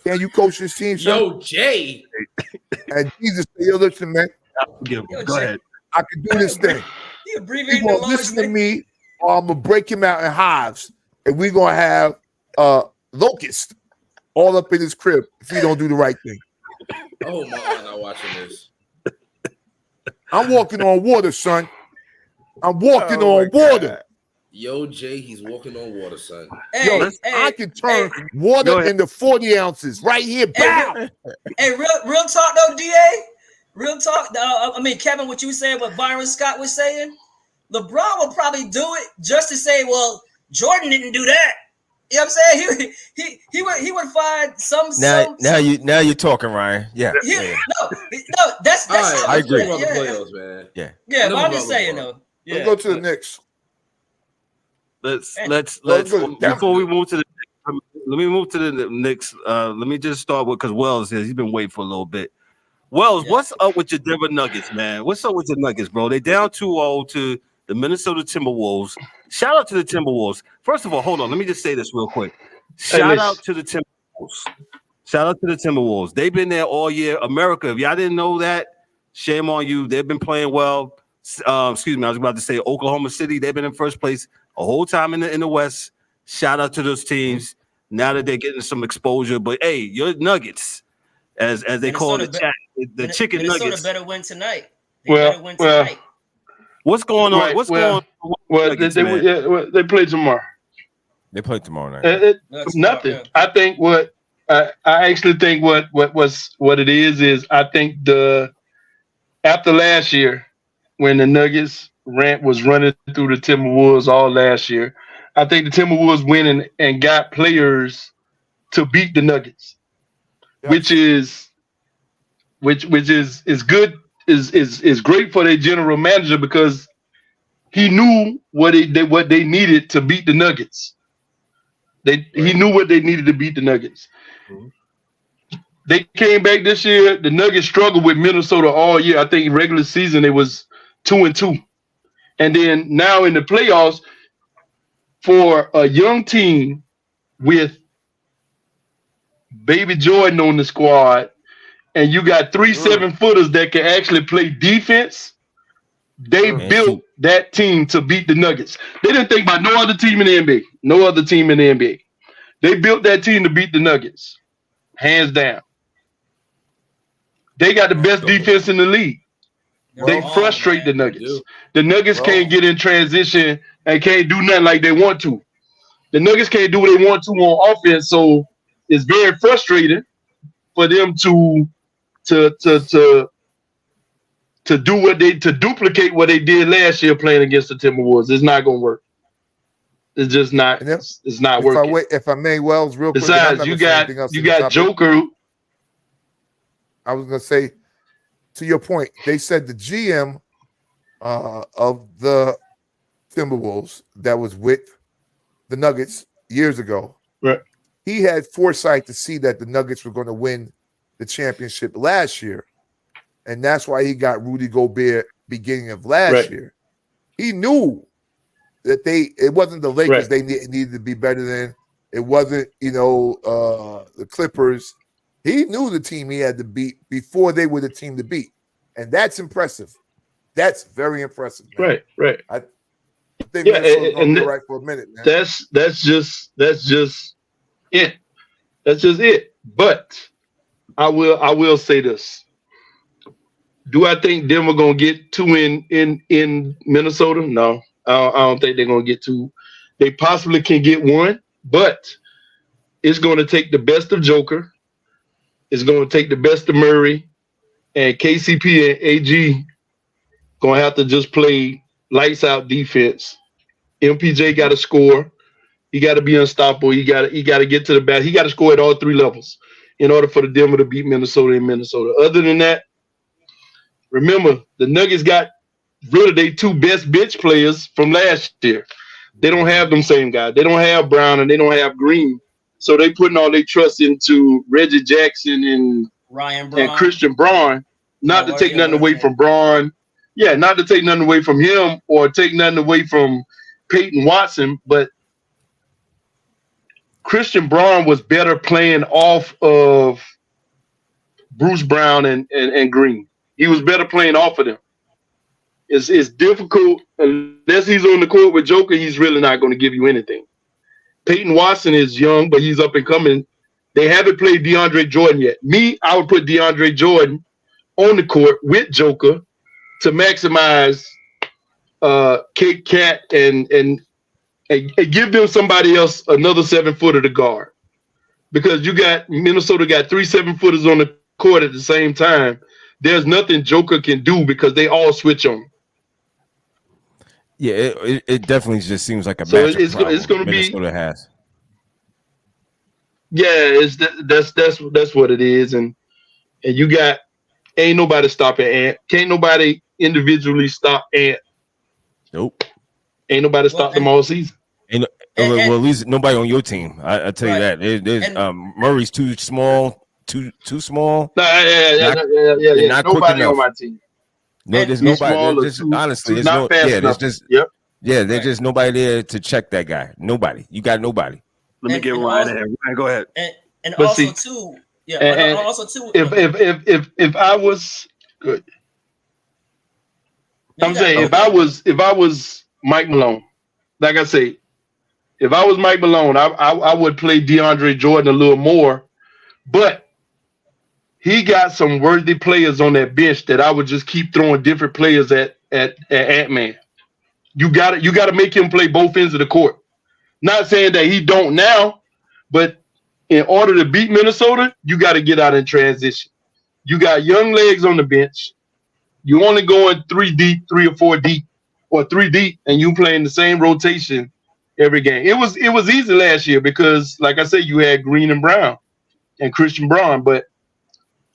can you coach this team?" Yo, Jay. And Jesus say, "Yo, listen, man, Go ahead. I can do this thing. He abbreviated You gonna listen to me, or I'm gonna break him out in hives, and we're gonna have locusts all up in his crib if he don't do the right thing." Oh my, I'm not watching this. I'm walking on water, son. I'm walking on water. Yo, Jay, he's walking on water, son. I can turn water into 40 ounces right here. Bow. Real talk though, DA. Real talk. I mean, Kevin, what you said, what Byron Scott was saying, LeBron would probably do it just to say, "Well, Jordan didn't do that." You know what I'm saying? He would find some. Now you're talking, Ryan. Yeah. No, that's right, I agree. About the playoffs, man. Yeah, but I'm just saying though. Yeah. Let's go to the Knicks. Let's before we move to the let me move to the Knicks. Let me just start with because Wells says he's been waiting for a little bit. Wells, what's up with your Denver Nuggets, man? What's up with your Nuggets, bro? They down 2-0 to the Minnesota Timberwolves. Shout out to the Timberwolves. First of all, hold on. Let me just say this real quick. Shout out to the Timberwolves. Shout out to the Timberwolves. They've been there all year. America, if y'all didn't know that, shame on you. They've been playing well. Excuse me, I was about to say Oklahoma City. They've been in first place a whole time in the West. Shout out to those teams. Now that they're getting some exposure. But hey, your Nuggets, as they call it in the chat, the chicken Minnesota nuggets. better win tonight. What's going on? Going on? They play tomorrow. They play tomorrow night. Nothing. I think I actually think what it is I think after last year when the Nuggets was running through the Timberwolves all last year, I think the Timberwolves went and got players to beat the Nuggets, which is good. Is great for their general manager because he knew what they needed to beat the Nuggets. He knew what they needed to beat the Nuggets. Mm-hmm. They came back this year. The Nuggets struggled with Minnesota all year. I think regular season it was 2-2, and then now in the playoffs for a young team with Baby Jordan on the squad. And you got 3 7-footers that can actually play defense. They built that team to beat the Nuggets. They didn't think about no other team in the NBA. No other team in the NBA. They built that team to beat the Nuggets. Hands down. They got the best defense in the league. They frustrate the Nuggets. The Nuggets can't get in transition and can't do nothing like they want to. The Nuggets can't do what they want to on offense, so it's very frustrating for them to duplicate what they did last year playing against the Timberwolves. It's not gonna work. It's just not. And then, It's not working. If I may, Wells, real quick. Besides, you got Joker. I was gonna say, to your point, they said the GM of the Timberwolves that was with the Nuggets years ago. Right. He had foresight to see that the Nuggets were going to win the championship last year, and that's why he got Rudy Gobert beginning of last year. He knew that it wasn't the Lakers they needed to be better than. It wasn't, the Clippers. He knew the team he had to beat before they were the team to beat. And that's impressive. That's very impressive, man. Right. I think Minnesota's going to be right for a minute, man. That's just it. That's just it. But I will say this. Do I think Denver gonna get 2 in Minnesota? No. I don't think they're gonna get 2. They possibly can get 1, but it's gonna take the best of Joker. It's gonna take the best of Murray, and KCP and AG gonna have to just play lights out defense. MPJ got to score. He got to be unstoppable. He got to get to the bat. He got to score at all 3 levels in order for the Denver to beat Minnesota in Minnesota. Other than that, remember the Nuggets got rid of their 2 best bench players from last year. They don't have them same guys. They don't have Brown and they don't have Green. So they putting all their trust into Reggie Jackson and Ryan Braun and Christian Braun. Not to take nothing away from Braun. Yeah, not to take nothing away from him or take nothing away from Peyton Watson, but Christian Braun was better playing off of Bruce Brown and Green. He was better playing off of them. It's difficult unless he's on the court with Joker. He's really not going to give you anything. Peyton Watson is young, but he's up and coming. They haven't played DeAndre Jordan yet. I would put DeAndre Jordan on the court with Joker to maximize Kate Cat and give them somebody else another 7-footer to guard. Because Minnesota got 3 7-footers on the court at the same time. There's nothing Joker can do because they all switch on. Yeah, it definitely just seems like a matchup it's going to be Minnesota has. Yeah, that's what it is, and you got ain't nobody stopping Ant. Can't nobody individually stop Ant. Nope. Ain't nobody stop them all season. Well, at least nobody on your team. I tell you that. There's Murray's too small. Too small. Yeah. Not nobody quick on my team. No, there's nobody. Honestly, there's no. Yeah, there's just. Yep. Yeah, there's just nobody there to check that guy. Nobody. You got nobody. Let me get Ryan in here. Ryan, go ahead. And also too. Yeah. Also too. If I was good. I'm saying if I was Mike Malone, like I say, if I was Mike Malone, I would play DeAndre Jordan a little more, but he got some worthy players on that bench that I would just keep throwing different players at Ant-Man. You got to make him play both ends of the court. Not saying that he don't now, but in order to beat Minnesota, you got to get out in transition. You got young legs on the bench. You only going 3 deep, 3 or 4 deep, or 3 deep, and you playing the same rotation every game. It was easy last year because, like I said, you had Green and Brown and Christian Braun, but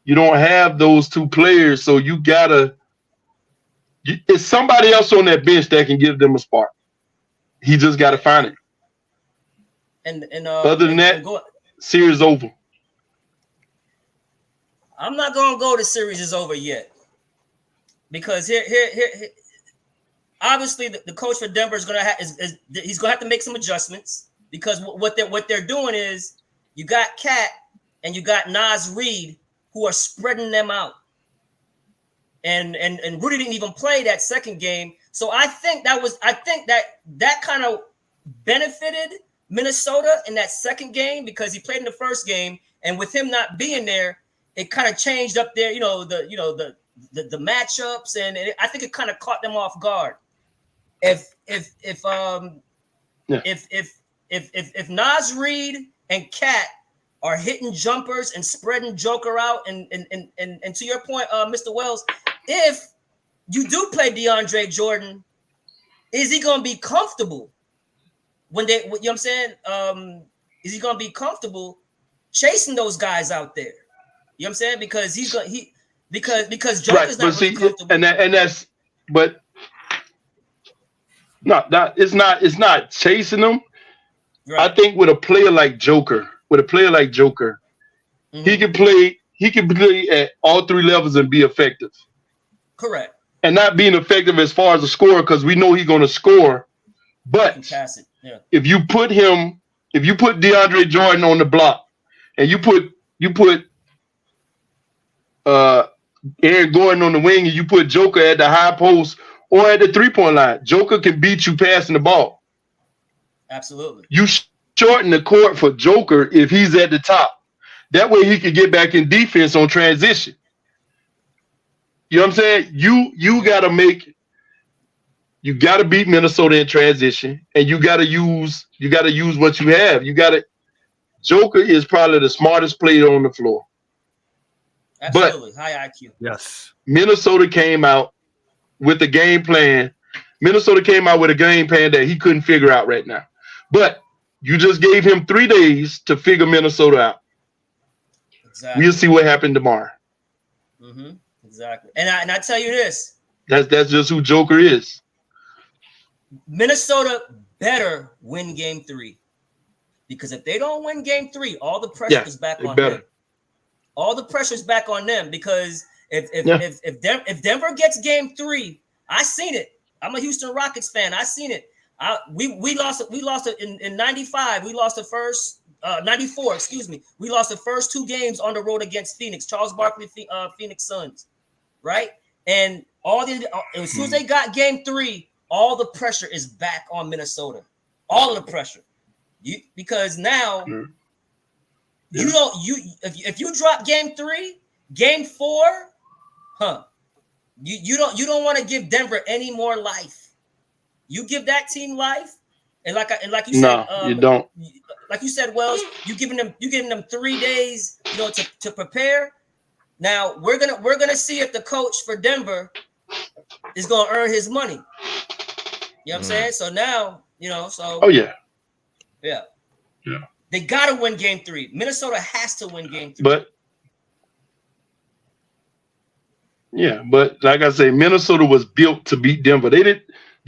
you don't have those 2 players, so you gotta. It's somebody else on that bench that can give them a spark. He just got to find it. And other than that, series over. I'm not gonna go. The series is over yet because here. Obviously, the coach for Denver is gonna he's gonna have to make some adjustments because what they're doing is you got Cat and you got Naz Reid who are spreading them out. And Rudy didn't even play that second game. So I think that kind of benefited Minnesota in that second game because he played in the first game, and with him not being there, it kind of changed up there, the matchups, and I think it kind of caught them off guard. If Naz Reid and Cat are hitting jumpers and spreading Joker out, and to your point, Mr. Wells, if you do play DeAndre Jordan, is he going to be comfortable when they, you know what I'm saying? Is he gonna be comfortable chasing those guys out there? You know what I'm saying? Because he's gonna because Joker's not really comfortable. And that's but no, it's not chasing them. Right. I think with a player like Joker, he can play at all three levels and be effective. Correct. And not being effective as far as a scorer, because we know he's going to score. But if you put DeAndre Jordan on the block, and you put Aaron Gordon on the wing, and you put Joker at the high post or at the 3-point line, Joker can beat you passing the ball. Absolutely. You shorten the court for Joker if he's at the top. That way he can get back in defense on transition. You know what I'm saying? You gotta beat Minnesota in transition, and you gotta use what you have. Joker is probably the smartest player on the floor. Absolutely. But high IQ. Yes. Minnesota came out with a game plan. Minnesota came out with a game plan that he couldn't figure out right now. But you just gave him 3 days to figure Minnesota out. Exactly. We'll see what happened tomorrow. Mm-hmm. Exactly. And I tell you this. That's just who Joker is. Minnesota better win game 3. Because if they don't win game 3, all the pressure is back on them. All the pressure is back on them, because if Denver gets game 3, I seen it. I'm a Houston Rockets fan. I seen it. We lost it in 95. We lost the first 94, excuse me. We lost the first 2 games on the road against Phoenix, Charles Barkley, Phoenix Suns, right? And as soon as they got game 3, all the pressure is back on Minnesota. All of the pressure. Because now if you drop game 3, game 4, you don't want to give Denver any more life. You give that team life, and like you said, you don't. Like you said, Wells, you giving them 3 days, to prepare. Now we're gonna see if the coach for Denver is gonna earn his money. You know what I'm saying? So now, Oh yeah. Yeah. They gotta win game 3. Minnesota has to win game 3. But like I say, Minnesota was built to beat Denver. They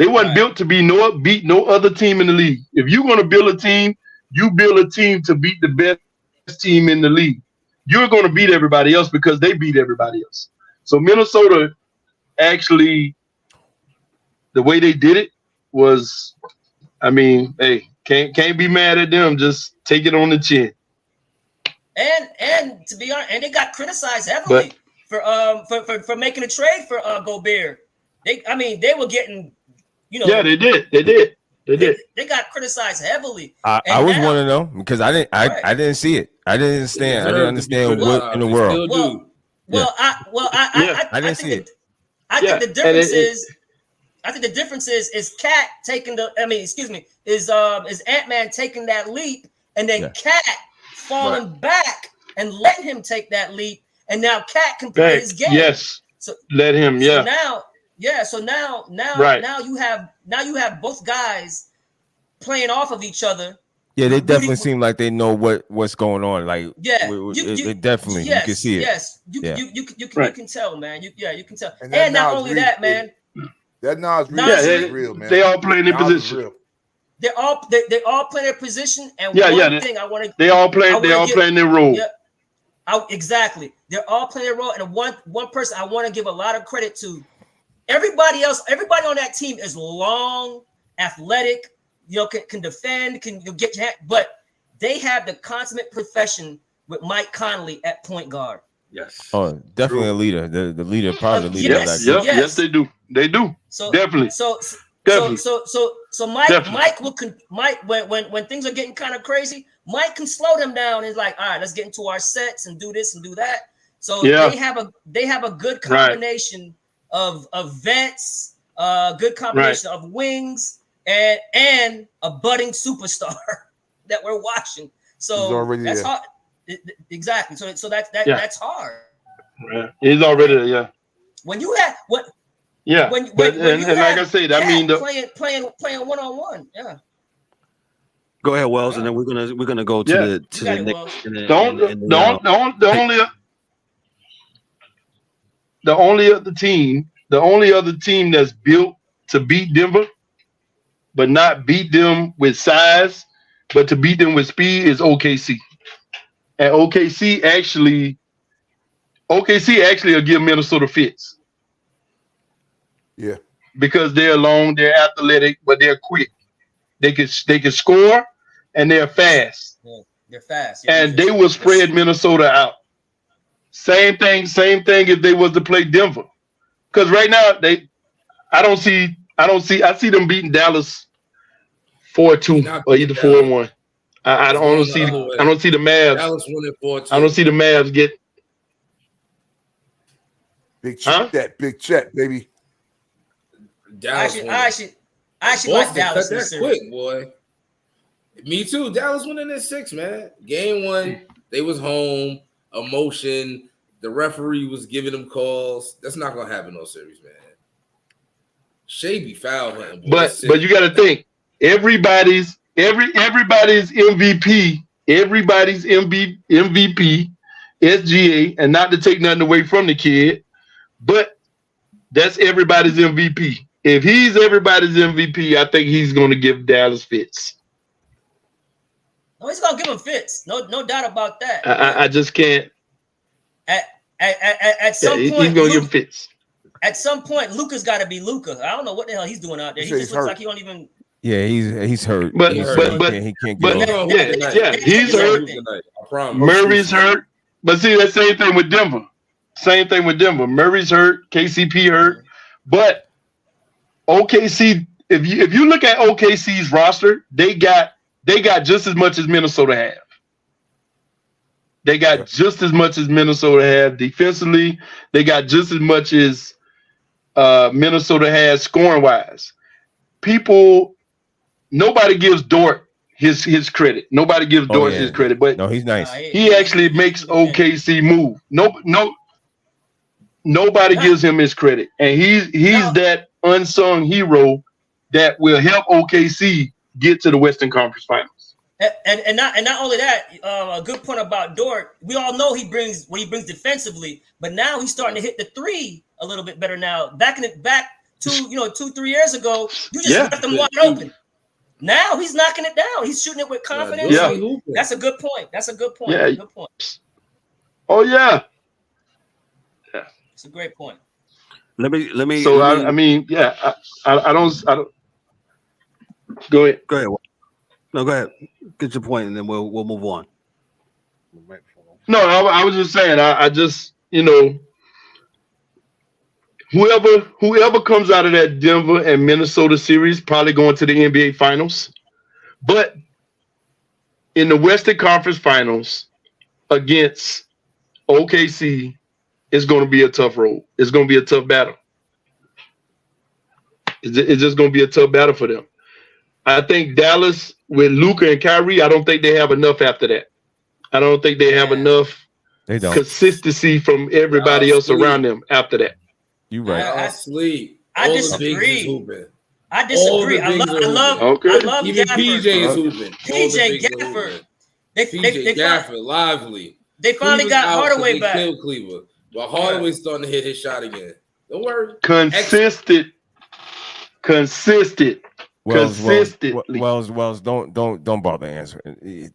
wasn't built to beat no other team in the league. If you're gonna build a team, you build a team to beat the best team in the league. You're gonna beat everybody else because they beat everybody else. So Minnesota actually, the way they did it was, can't be mad at them. Just take it on the chin. And to be honest, and they got criticized heavily for making a trade for Gobert. They were getting, Yeah, they did. They got criticized heavily. I was one of them because I didn't see it. I didn't understand. I didn't understand what in the world. I didn't see it. I think the difference is. I think the difference is Cat taking is Ant-Man taking that leap, and then Cat falling back and letting him take that leap, and now Cat can play his game. Yes. So let him. So now you have both guys playing off of each other. Yeah, they definitely seem like they know what's going on. Like, you definitely you can see it. Yes, you can tell, man. You can tell. And not only that, man. That Nas is real, man. They all playing their position. They all play their position. And one thing I want to, they all playing their role. Yeah, exactly. They're all playing their role. And one person I want to give a lot of credit to. Everybody on that team is long, athletic. Can defend, can get your hand, but they have the consummate profession with Mike Conley at point guard. Yes. Oh, definitely a leader. The leader, probably the leader. Yes, they do. They do. So definitely. So Mike, when things are getting kind of crazy, Mike can slow them down. It's like, all right, let's get into our sets and do this and do that. So they have a good combination of vets, good combination of wings, and a budding superstar that we're watching. So that's hard. Exactly. So that's hard. Yeah. He's already there. When you have what? Yeah. When like I said, playing 1-on-1. Yeah. Go ahead, Wells, and then we're gonna go to the Knicks. The only other team that's built to beat Denver, but not beat them with size, but to beat them with speed is OKC. And OKC actually will give Minnesota fits. Yeah. Because they're long, they're athletic, but they're quick. They can score and they're fast. Yeah, they're fast. Yeah, and they will spread Minnesota out. Same thing if they was to play Denver. Because right now I see them beating Dallas 4-2 or either 4-1. I don't see the Mavs. Dallas winning 4-2. I don't see the Mavs get big check, big check, baby. I actually like Dallas cut that quick, boy. Me too. Dallas winning in 6, man. Game 1, they was home. Emotion. The referee was giving them calls. That's not gonna happen no series, man. Shea be foul hunting, boy. But you got to think everybody's MVP, SGA, and not to take nothing away from the kid, but that's everybody's MVP. If he's everybody's MVP, I think he's going to give Dallas fits. No, he's gonna give him fits. No doubt about that. I just can't. At some point, he's gonna give fits. At some point, Luka's got to be Luka. I don't know what the hell he's doing out there. He just looks like he don't even. Yeah, he's hurt. But he can't get yeah, he's hurt. Murray's hurt. But see, that same thing with Denver. Murray's hurt. KCP hurt. But OKC, if you look at OKC's roster, they got just as much as Minnesota have. They got just as much as Minnesota have defensively. They got just as much as Minnesota has scoring wise. Nobody gives Dort his credit. Nobody gives Dort his credit, but no, he's nice. He actually makes OKC move. Nobody gives him his credit, and he's that unsung hero that will help OKC get to the Western Conference Finals. And not only that, a good point about Dort. We all know he brings what he brings defensively, but now he's starting to hit the 3 a little bit better now. Back 2-3 years ago, you just left him wide open. Now he's knocking it down. He's shooting it with confidence. Yeah. That's a good point. Yeah. Good point. Oh yeah. It's a great point. Let me. So I mean, yeah. I don't. Go ahead. Go ahead. No, go ahead. Get your point, and then we'll move on. No, I was just saying. I just whoever comes out of that Denver and Minnesota series probably going to the NBA Finals, but in the Western Conference Finals against OKC, it's going to be a tough road. It's going to be a tough battle. It's just going to be a tough battle for them. I think Dallas with Luka and Kyrie, I don't think they have enough after that. I don't think they have enough consistency from everybody else around them after that. You right. I disagree. I love even Gafford. PJ is hooping. PJ Gafford. PJ Gafford, lively. They finally got Hardaway back. Cleaver, but Hardaway's starting to hit his shot again. Don't worry. Consistently. Wells, don't bother answering.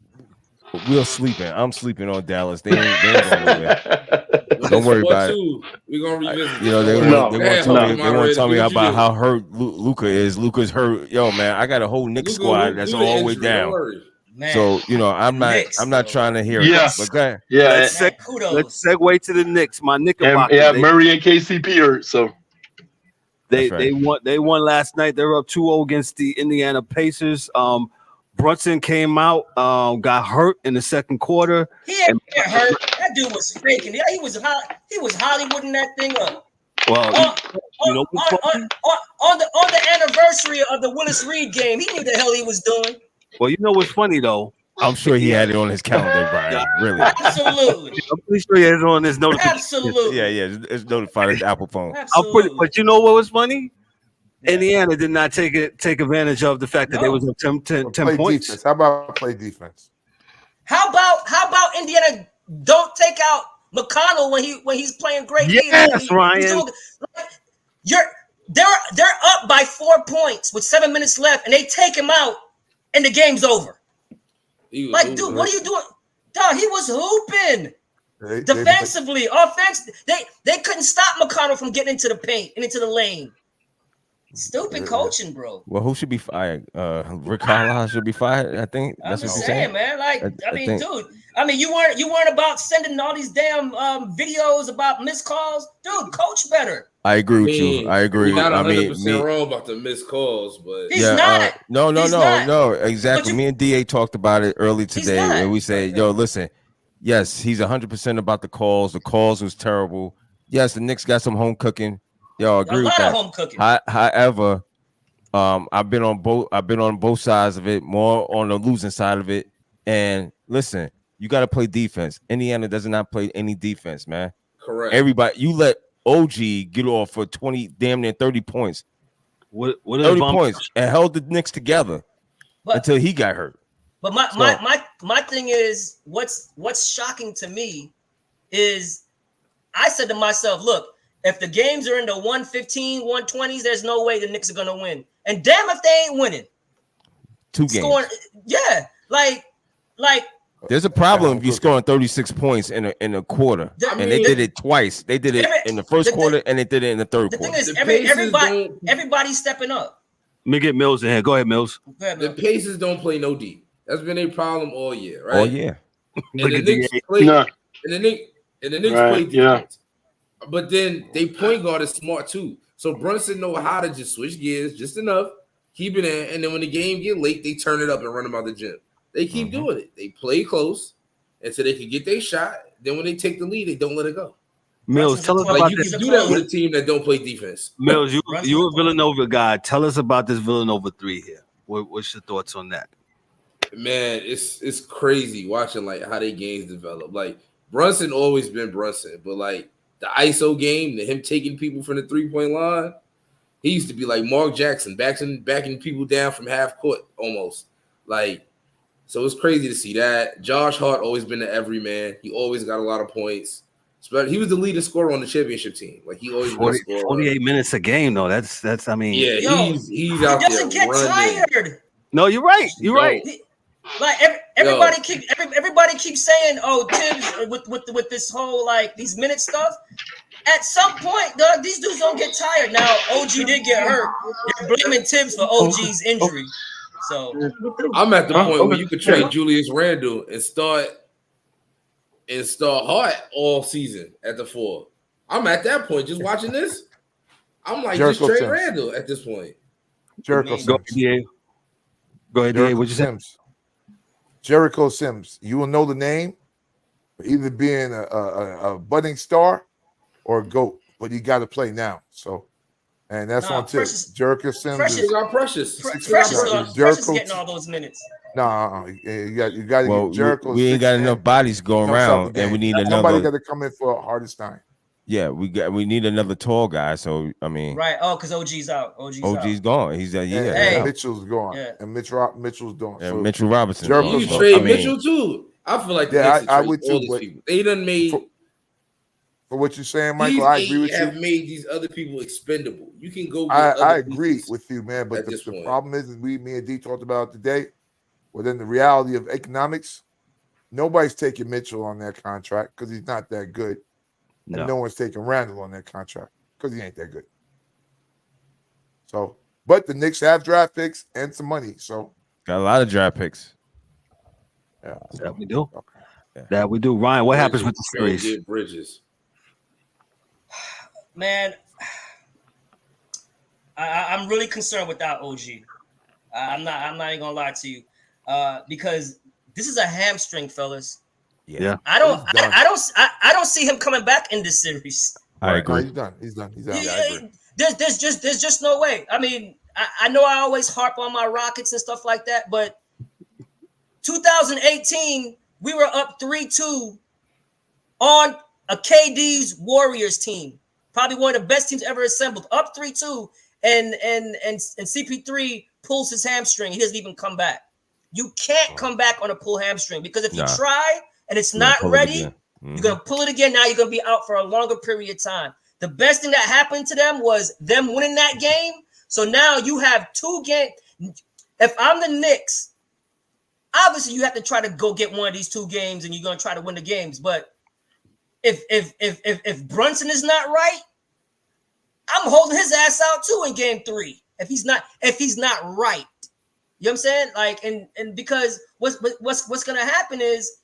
We're sleeping. I'm sleeping on Dallas. They ain't going nowhere. Don't worry about it. We're gonna revisit. They want to tell me about how hurt Luka is. Luka's hurt. Yo, man, I got a whole Knicks squad that's all the way down. Man. So I'm not trying to hear it. But go ahead. Yeah, let's segue to the Knicks. My Knickerbocker. Yeah, Murray and KCP hurt. So they won last night. They were up 2-0 against the Indiana Pacers. Brunson came out, got hurt in the second quarter. He ain't get hurt. That dude was faking. Yeah, he was Hollywooding that thing up. Well, on the anniversary of the Willis Reed game, he knew the hell he was doing. Well, you know what's funny though? I'm sure he had it on his calendar, Brian. Really? Absolutely. I'm pretty sure he has it on his notification. Absolutely. Yeah. It's notified his Apple phone. Absolutely. But you know what was funny? Indiana did not take advantage of the fact that they was up 10 play points. Defense. How about play defense? How about Indiana don't take out McConnell when he's playing great? Yes, Ryan. They're up by 4 points with 7 minutes left, and they take him out, and the game's over. Dude, what are you doing? Dog, he was hooping. Defensively, offense, they couldn't stop McConnell from getting into the paint and into the lane. Stupid coaching, bro. Well, who should be fired? Rick Carlisle should be fired. I think that's what you're saying, man. Like, dude. I mean, you weren't about sending all these damn videos about missed calls, dude. Coach better. I agree with you. I agree. You're not 100% wrong about the missed calls, but he's not. No. Exactly. Me and DA talked about it early today, and we said, "Yo, listen. Yes, he's 100% about the calls. The calls was terrible. Yes, the Knicks got some home cooking. Yo, I agree with that. Home cooking. However, I've been on both sides of it, more on the losing side of it. And listen, you got to play defense. Indiana does not play any defense, man. Correct. Everybody, you let OG get off for 20, damn near 30 points. What 30 points and held the Knicks together until he got hurt. But my thing is, what's shocking to me is I said to myself, look, if the games are in the 115, 120s, there's no way the Knicks are gonna win. And damn if they ain't winning. 2 games. Yeah, like there's a problem if you're scoring 36 points in a quarter. They did it twice. They did it in the first quarter and they did it in the third quarter. The thing is, everybody's stepping up. Let me get Mills in here. Go ahead, Mills. The Pacers don't play no D. That's been a problem all year, right? Oh yeah. And the Knicks play. And the Knicks play defense. But then they point guard is smart too. So Brunson know how to just switch gears just enough, keep it in, and then when the game get late, they turn it up and run them out the gym. They keep doing it. They play close until they can get their shot. Then when they take the lead, they don't let it go. Mills, tell us about you this. can do that with a team that don't play defense. Mills, you're a Villanova guy. Tell us about this Villanova 3 here. What's your thoughts on that? Man, it's crazy watching like how they games develop. Like Brunson always been Brunson, but like the ISO game, him taking people from the 3-point line, he used to be like Mark Jackson, backing people down from half court almost. Like, so it's crazy to see that. Josh Hart always been the everyman. He always got a lot of points. But he was the leading scorer on the championship team. Like he always 48 minutes a game though. That's I mean, yeah, he's out there. He doesn't get tired. No, you're right. You're right. Like everybody keeps saying, "Oh, Tibbs with this whole like these minute stuff." At some point, dog, these dudes don't get tired. Now, OG did get hurt. They're blaming Tibbs for OG's injury. So I'm at the point where you could trade Julius Randle and start Hart all season at the 4. I'm at that point just watching this. I'm like, just trade Randle at this point. Jericho Sims. Go ahead, DA. What'd you say? Jericho Sims. You will know the name for either being a budding star or a GOAT, but you got to play now. So, and that's on tip. Jericho Sims. Precious is getting all those minutes. No, you got to get Jericho. We ain't got enough bodies going around, and we need another. Somebody got to come in for Hardest-Time. Yeah, we need another tall guy. So I mean, right? Oh, because OG's out. OG's gone. He's Mitchell's gone. Yeah. And Mitchell's gone. And so Mitchell Robinson. You trade Mitchell too. I feel like I would too. But they done made for what you're saying, Michael. I agree with you. Have made these other people expendable. You can go. I agree with you, man. But the problem is, me and D talked about it today. Within the reality of economics, nobody's taking Mitchell on that contract because he's not that good. And no one's taking Randall on that contract because he ain't that good. So, but the Knicks have draft picks and some money. So, got a lot of draft picks. Yeah, that we do. Okay. That we do. Ryan, what happens with the series? Bridges. Man, I'm really concerned without OG. I'm not even gonna lie to you, because this is a hamstring, fellas. Yeah. I don't see him coming back in this series. I agree. No, he's done. He's out. There's just no way. I mean, I know I always harp on my Rockets and stuff like that, but 2018 we were up 3-2 on a KD's Warriors team, probably one of the best teams ever assembled, up 3-2, CP3 pulls his hamstring, he doesn't even come back. You can't come back on a pull hamstring because if you try and it's not ready, you're gonna pull it again. Now you're gonna be out for a longer period of time. The best thing that happened to them was them winning that game. So now you have 2 games. If I'm the Knicks, obviously you have to try to go get one of these 2 games, and you're gonna try to win the games. But if Brunson is not right, I'm holding his ass out too in game 3. If he's not right, you know what I'm saying? Like, and because what's gonna happen is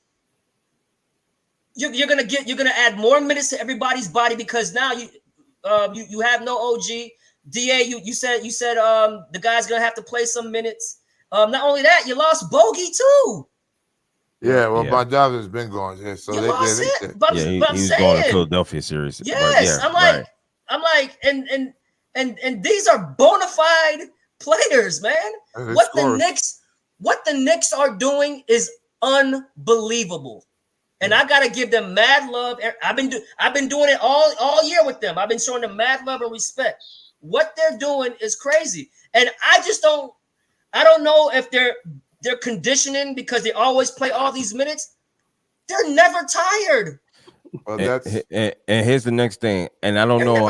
you're gonna add more minutes to everybody's body because now you have no OG. DA, you said the guy's gonna have to play some minutes. Not only that, you lost Bogey too. Yeah, well, Bondave has been gone. Yeah, so you they lost it. But he I'm was saying, going to Philadelphia series. Yes, I'm like, and these are bona fide players, man. What the Knicks are doing is unbelievable. And I gotta give them mad love. I've been doing it all year with them. I've been showing them mad love and respect. What they're doing is crazy, and I don't know if they're conditioning because they always play all these minutes. They're never tired. Well, and here's the next thing, and I don't know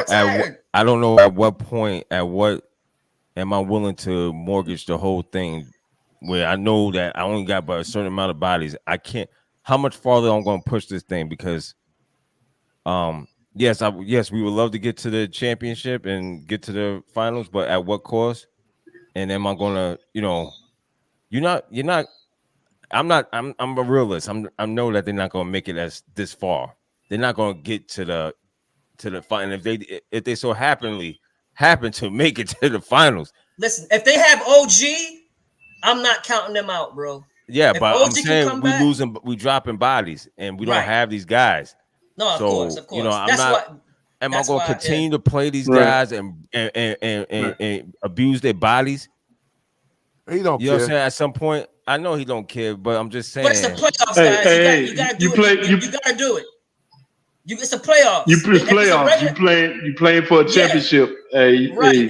at what point am I willing to mortgage the whole thing, where I know that I only got but a certain amount of bodies. I can't. How much farther I'm going to push this thing because, yes, we would love to get to the championship and get to the finals, but at what cost? And am I going to, you're not. I'm a realist. I know that they're not going to make it as this far. They're not going to get to the final. If they so happen to make it to the finals. Listen, if they have OG, I'm not counting them out, bro. Yeah, if but OG I'm saying we dropping bodies, and we don't have these guys. No, of course. Am I going to continue to play these guys and abuse their bodies? He don't care. You know what I'm saying? At some point, I know he don't care, but I'm just saying. But it's the playoffs, guys. You gotta do it. You gotta do it. It's the playoffs. You play playoffs. You playing for a championship. Yeah. Right.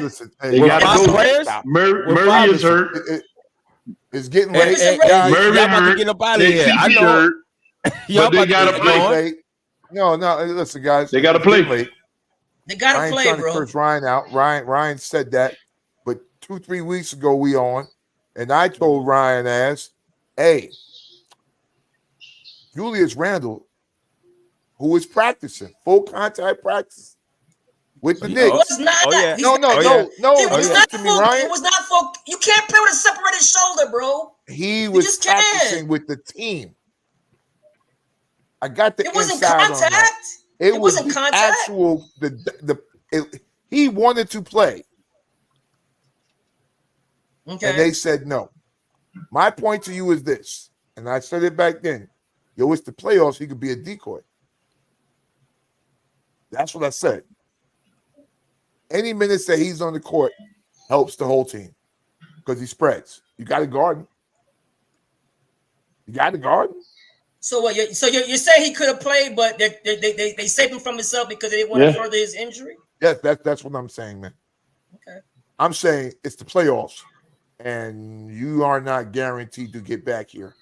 Listen, they got players. Murray is hurt. It's getting late. Murray about to get up out of here. I know. But they gotta play. No. Listen, guys. They gotta play. They gotta play, bro. Curse Ryan out. Ryan said that, but 2-3 weeks ago we on, and I told Ryan hey, Julius Randle, who is practicing full contact practice with the Knicks. Was not that. No. It was not full. It was not full. You can't play with a separated shoulder, bro. He was practicing with the team. I got the. It wasn't contact. It wasn't contact. Actual he wanted to play. Okay. And they said no. My point to you is this, and I said it back then. It's the playoffs. He could be a decoy. That's what I said. Any minutes that he's on the court helps the whole team because he spreads. You got to guard him. So what? You're saying he could have played, but they saved him from himself because they didn't want to further his injury? Yes, that's what I'm saying, man. Okay. I'm saying it's the playoffs, and you are not guaranteed to get back here.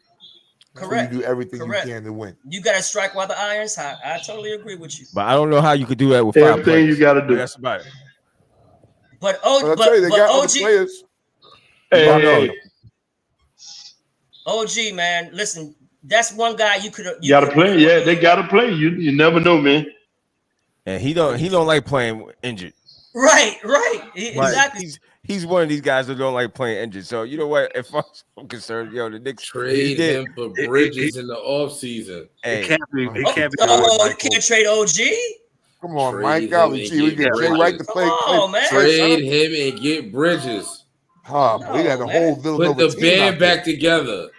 Correct. So you do everything you can to win. You got to strike while the iron's hot. I totally agree with you. But I don't know how you could do that with everything 5 players. You got to do. That's about it. But OG players. Hey. OG, man, listen, that's one guy you could. You got to play. Yeah, they got to play. You never know, man. And he don't like playing injured. Right. Exactly. He's one of these guys that don't like playing injured. So you know what? If I'm concerned, the Knicks trade him for Bridges in the offseason. He can't be. You can't trade OG. Come on, trade Mike. We get Jay Wright to play. Man. Trade him and get Bridges. We got a whole Villanova Put the band back together.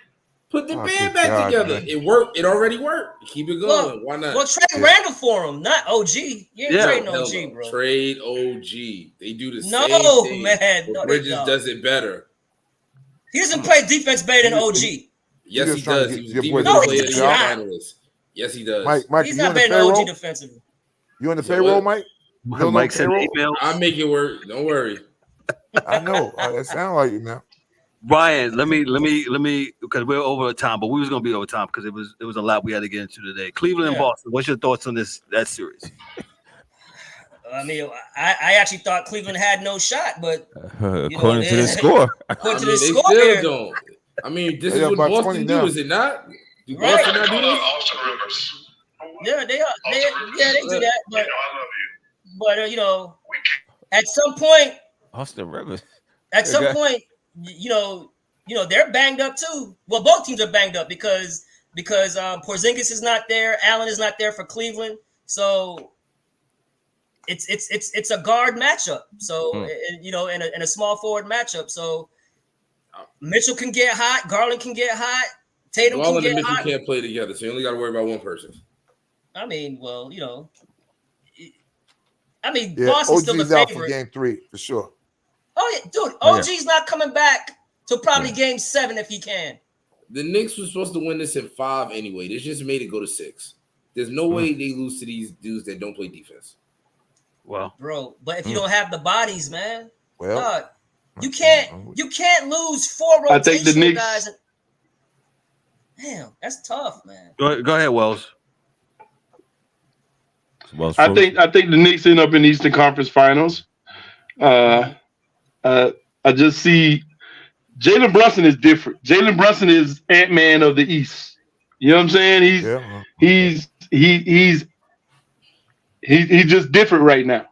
Put the band back together. Man. It worked. It already worked. Keep it going. Why not? Well, trade Randall for him, not OG. You ain't trading OG, bro. Trade OG. They do the same thing. Man. Bridges does it better. He doesn't play defense better than OG. Yes, he does. He was a defensive player of the year finalist. Yes, he does. Mike, he's not better than OG defensively. You on the payroll, Mike? Bill Mike no sent payroll? emails. I'll make it work. Don't worry. I know. It sounds like it now. Ryan, let me, because we're over time, but we was gonna be over time because it was a lot we had to get into today. Cleveland and Yeah. Boston. What's your thoughts on that series? I mean, I actually thought Cleveland had no shot, but According to the score. according to They the score, still here, don't. I mean, this They is up what by Boston 20 do, now. is it not? Do Right. Boston not do this? yeah, they do that, but at some point, Austin Rivers. they're banged up too. Well, both teams are banged up because Porzingis is not there, Allen is not there for Cleveland, so it's a guard matchup. So and a small forward matchup. So Mitchell can get hot, Garland can get hot, Tatum Garland can and get Mitchell hot. can't play together, so you only got to worry about one person. I mean, well, Yeah, Boston's still the OG's out for favorite. game 3 for sure. Oh yeah, dude, Oh, yeah. OG's not coming back till probably game 7 if he can. The Knicks were supposed to win this in 5 anyway. They just made it go to 6. There's no way they lose to these dudes that don't play defense. Well, Bro, but if you don't have the bodies, man, Well, dog, you can't lose 4 I think the rotational Knicks- guys. Damn, that's tough, man. go ahead, Wells. I think the Knicks end up in the Eastern Conference Finals. I just see Jalen Brunson is different. Jalen Brunson is Ant-Man of the East. You know what I'm saying? He's just different right now,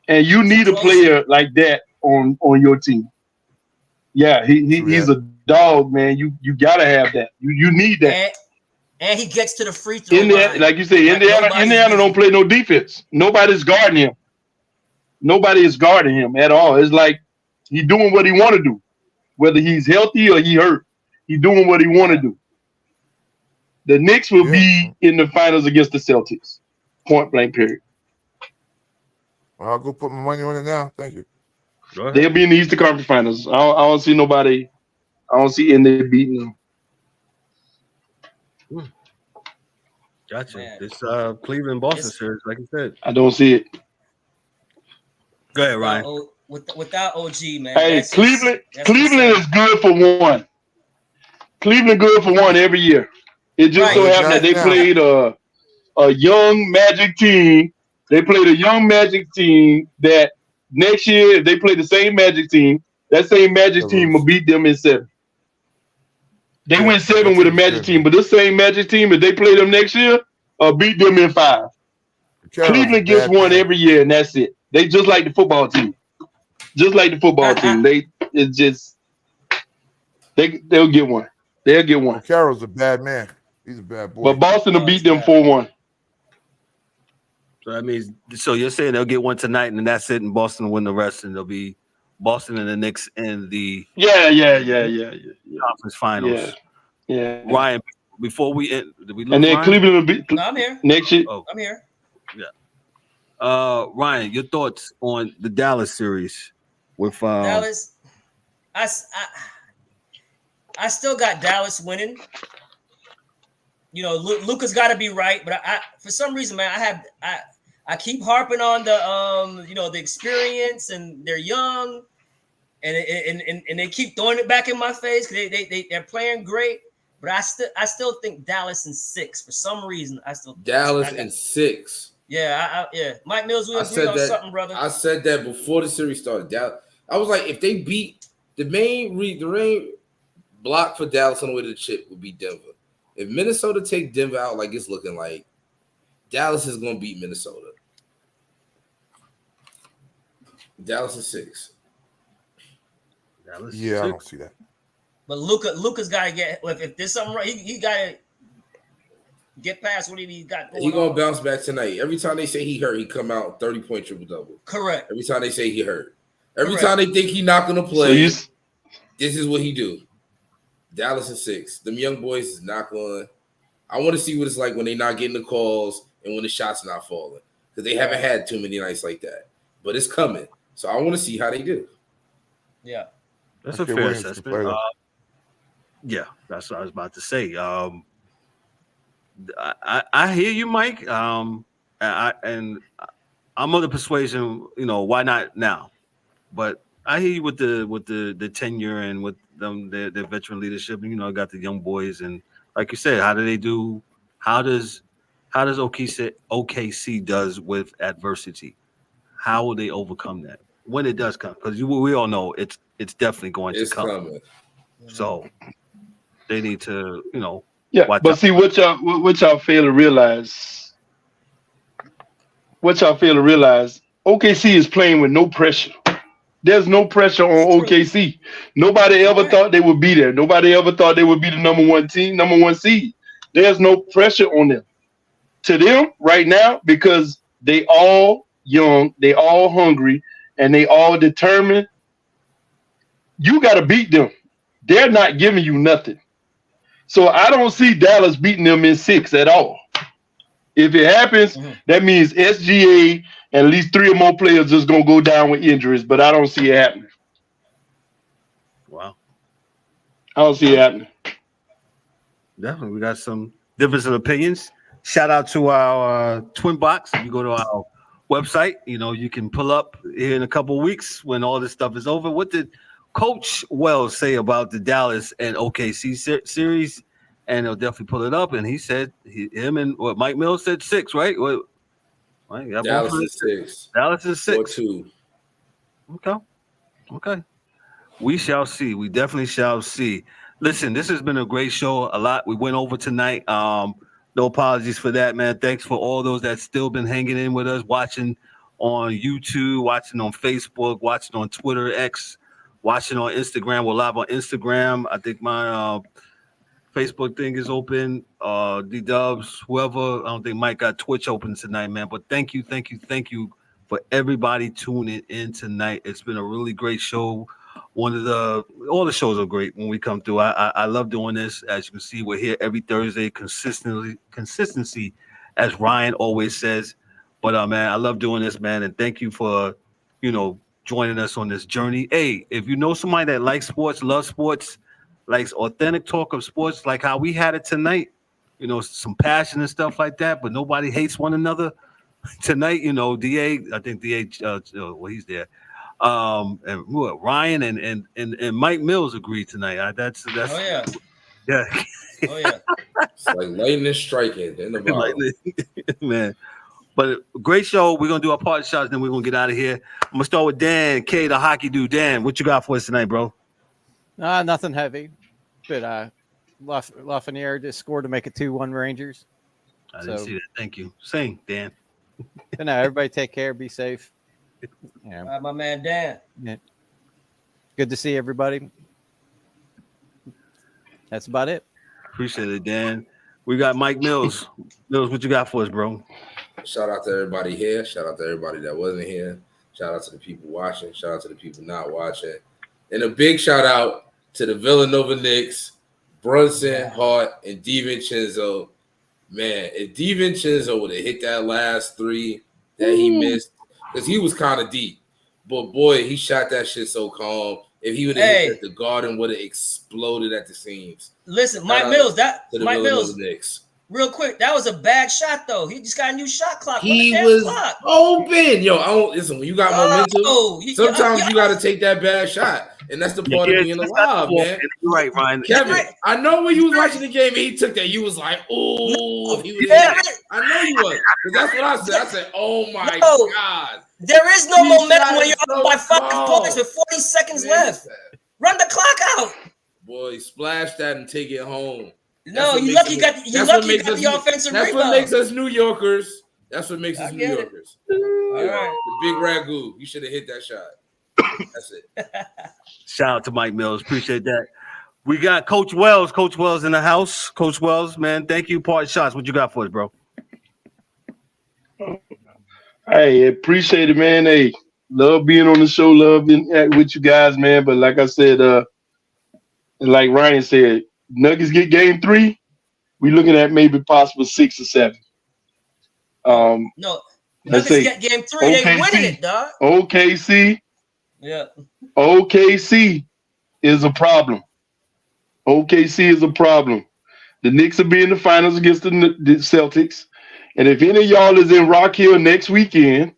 and you need a player like that on your team. Yeah, he's a dog, man. You gotta have that. You need that. And he gets to the free throw line. Like you say, Indiana don't play no defense. Nobody's guarding him. Nobody is guarding him at all. It's like he's doing what he want to do, whether he's healthy or he hurt. He's doing what he want to do. The Knicks will be in the finals against the Celtics. Point blank. Period. Well, I'll go put my money on it now. Thank you. They'll be in the Eastern Conference Finals. I don't see nobody. I don't see Indy beating them. Gotcha. Man. This Cleveland Boston series, like you said. I don't see it. Go ahead, Ryan. Without OG, man. Hey, that's Cleveland insane. is good for one. Cleveland good for one every year. It just so happened that they played a young Magic team. They played a young Magic team that next year, if they play the same Magic team, that same Magic team will beat them in 7. They went 7 with a Magic team, but this same Magic team, if they play them next year, beat them in 5. Cleveland gets one every year, and that's it. They just like the football team. Just like the football team. They'll get one. They'll get one. Carroll's a bad man. He's a bad boy. But Boston will beat them 4-1. So that means, so you're saying they'll get one tonight, and then that's it, and Boston will win the rest, and they'll be Boston and the Knicks in the conference finals. Yeah. Ryan, before we end, did we lose And then Ryan? Cleveland will beat No, I'm here. next year. Oh, I'm here. Ryan, your thoughts on the Dallas series with Dallas. I still got Dallas winning. Luka's got to be right, but I for some reason, man, I keep harping on the the experience, and they're young, and they keep throwing it back in my face because they're playing great. But I still think Dallas in 6 for some reason. Dallas in 6. Yeah, Mike Mills, we agree on something, brother. I said that before the series started. I was like, if they beat the main block for Dallas on the way to the chip would be Denver. If Minnesota take Denver out like it's looking like, Dallas is going to beat Minnesota. Dallas is 6. Dallas I don't see that. But Luka's got to get. If there's something right, he got to get past what he got going on. He's going to bounce back tonight. Every time they say he hurt, he come out 30-point triple-double. Correct. Every time they say he hurt. Every time they think he's not going to play, this is what he do. Dallas is 6. Them young boys is not going. I want to see what it's like when they're not getting the calls and when the shots not falling, because they haven't had too many nights like that. But it's coming, so I want to see how they do. Yeah, that's a fair assessment. That's what I was about to say. I hear you, Mike. I'm of the persuasion, why not now? But I hear you with the tenure and with them their veteran leadership. And, got the young boys, and like you said, how do they do? How does OKC does with adversity? How will they overcome that when it does come? Because we all know it's definitely going to come. Coming. So they need to, Yeah, watch but out. see what y'all fail to realize. What y'all fail to realize, OKC is playing with no pressure. There's no pressure on OKC. Nobody ever thought they would be there. Nobody ever thought they would be the number one seed. There's no pressure on them. To them right now, because they all young, they all hungry, and they all determined, you got to beat them. They're not giving you nothing. So I don't see Dallas beating them in 6 at all. If it happens, that means SGA and at least 3 or more players just going to go down with injuries, but I don't see it happening. Wow. I don't see it happening. Definitely. We got some difference of opinions. Shout out to our Twin Box. If you go to our website, you can pull up here in a couple of weeks when all this stuff is over. What did Coach Wells say about the Dallas and OKC series? And he'll definitely pull it up. And he said him and Mike Mills said 6, right? Right, Dallas is 6. Dallas is 6. 4-2. Okay. We shall see. We definitely shall see. Listen, this has been a great show. A lot we went over tonight. No apologies for that, man. Thanks for all those that still been hanging in with us, watching on YouTube, watching on Facebook, watching on Twitter, X, watching on Instagram. We're live on Instagram. I think my Facebook thing is open. D-Dubs, whoever. I don't think Mike got Twitch open tonight, man. But thank you for everybody tuning in tonight. It's been a really great show. All the shows are great when we come through. I love doing this. As you can see, we're here every Thursday, consistency, as Ryan always says. But man, I love doing this, man. And thank you for, joining us on this journey. Hey, if you know somebody that likes sports, loves sports, likes authentic talk of sports, like how we had it tonight, some passion and stuff like that, but nobody hates one another tonight. DA, I think DA, he's there. And Ryan and Mike Mills agreed tonight. That's oh yeah. Oh yeah. It's like lightning striking in the bottom. Man. But great show. We're gonna do our party shots, then we're gonna get out of here. I'm gonna start with Dan K, the hockey dude. Dan, what you got for us tonight, bro? Nothing heavy, but Lafreniere just scored to make it 2-1 Rangers. I didn't see that. Thank you. Sing, Dan. Everybody take care, be safe. Yeah. My man Dan. Yeah. Good to see everybody. That's about it. Appreciate it, Dan. We got Mike Mills. Mills, what you got for us, bro? Shout out to everybody here. Shout out to everybody that wasn't here. Shout out to the people watching. Shout out to the people not watching. And a big shout out to the Villanova Knicks, Brunson, Hart, and DiVincenzo. Man, if DiVincenzo would have hit that last 3 that he missed, because he was kind of deep. But boy, he shot that shit so calm. If he would have hit that, the Garden would have exploded at the seams. Listen, Mike Mills, Mike Mills, Knicks. Real quick, that was a bad shot though. He just got a new shot clock. He was open. Yo, listen, when you got momentum, sometimes you got to take that bad shot. And that's the part of being alive, man. You're right, Ryan. Kevin, I know when you was watching the game and he took that, you was like, "Oh, he was." I know you was, because that's what I said. I said, "Oh my God." There is no momentum when you're up by 5 points with 40 seconds left. Run the clock out. Boy, splash that and take it home. No, you lucky you got the offensive rebound. That's what makes us New Yorkers. That's what makes us New Yorkers. All right. The big ragu. You should have hit that shot. That's it. Shout out to Mike Mills. Appreciate that. We got Coach Wells. Coach Wells in the house. Coach Wells, man, thank you. Party shots. What you got for us, bro? Hey, appreciate it, man. Hey, love being on the show. Love being with you guys, man. But like I said, like Ryan said, Nuggets get game 3. We looking at maybe possible 6 or 7. No, Nuggets get game 3. OKC, they winning it, dog. OKC. Yeah. OKC is a problem. OKC is a problem. The Knicks will be in the finals against the Celtics. And if any of y'all is in Rock Hill next weekend,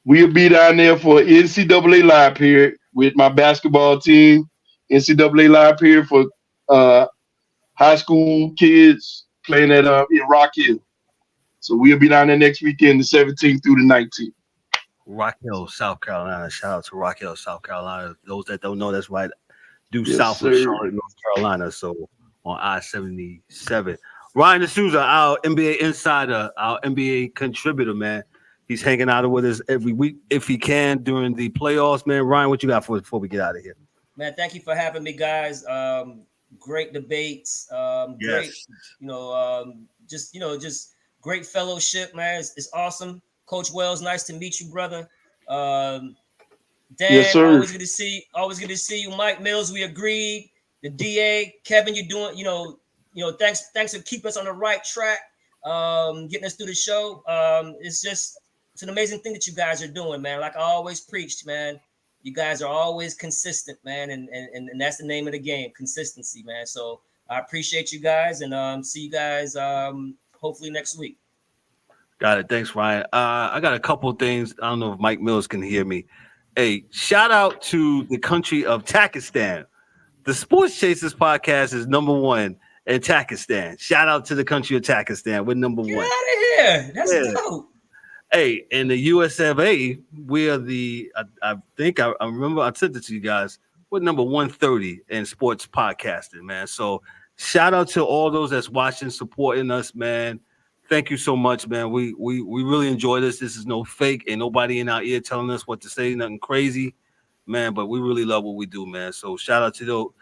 We'll be down there for NCAA live period with my basketball team. NCAA live period for high school kids playing at in Rock Hill. So we'll be down there next weekend, the 17th through the 19th. Rock Hill, South Carolina. Shout out to Rock Hill, South Carolina. Those that don't know, that's right. Yes, south sir. of Charlotte, North Carolina. So on I-77. Ryan D'Souza, our NBA insider, our NBA contributor, man. He's hanging out with us every week if he can during the playoffs, man. Ryan, what you got for us before we get out of here? Man, thank you for having me, guys. Great debates. Great, just great fellowship, man. It's awesome. Coach Wells, nice to meet you, brother. Dan, yes, sir. always good to see you. Mike Mills, we agreed. The DA, Kevin, you're doing, thanks for keeping us on the right track, getting us through the show. It's an amazing thing that you guys are doing, man. Like I always preached, man. You guys are always consistent, man, and that's the name of the game, consistency, man. So I appreciate you guys, and see you guys hopefully next week. Got it. Thanks, Ryan. I got a couple of things. I don't know if Mike Mills can hear me. Hey, shout out to the country of Takistan. The Sports Chasers podcast is number one in Takistan. Shout out to the country of Takistan. We're number one. Get out of here. That's dope. Hey, in the US of A, we are I think I remember I said this to you guys. We're number 130 in sports podcasting, man. So shout out to all those that's watching, supporting us, man. Thank you so much, man. We really enjoy this. This is no fake. Ain't nobody in our ear telling us what to say, nothing crazy, man. But we really love what we do, man. So shout out to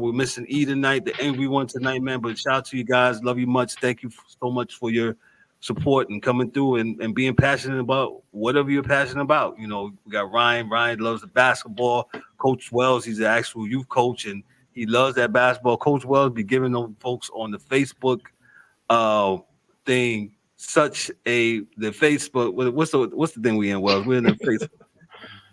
we're missing E tonight, the angry one tonight, man. But shout out to you guys. Love you much. Thank you so much for your support and coming through and being passionate about whatever you're passionate about. We got Ryan. Ryan loves the basketball. Coach Wells, he's an actual youth coach and he loves that basketball. Coach Wells be giving those folks on the Facebook thing the Facebook. What's the thing we in, Wells? We're in the Facebook.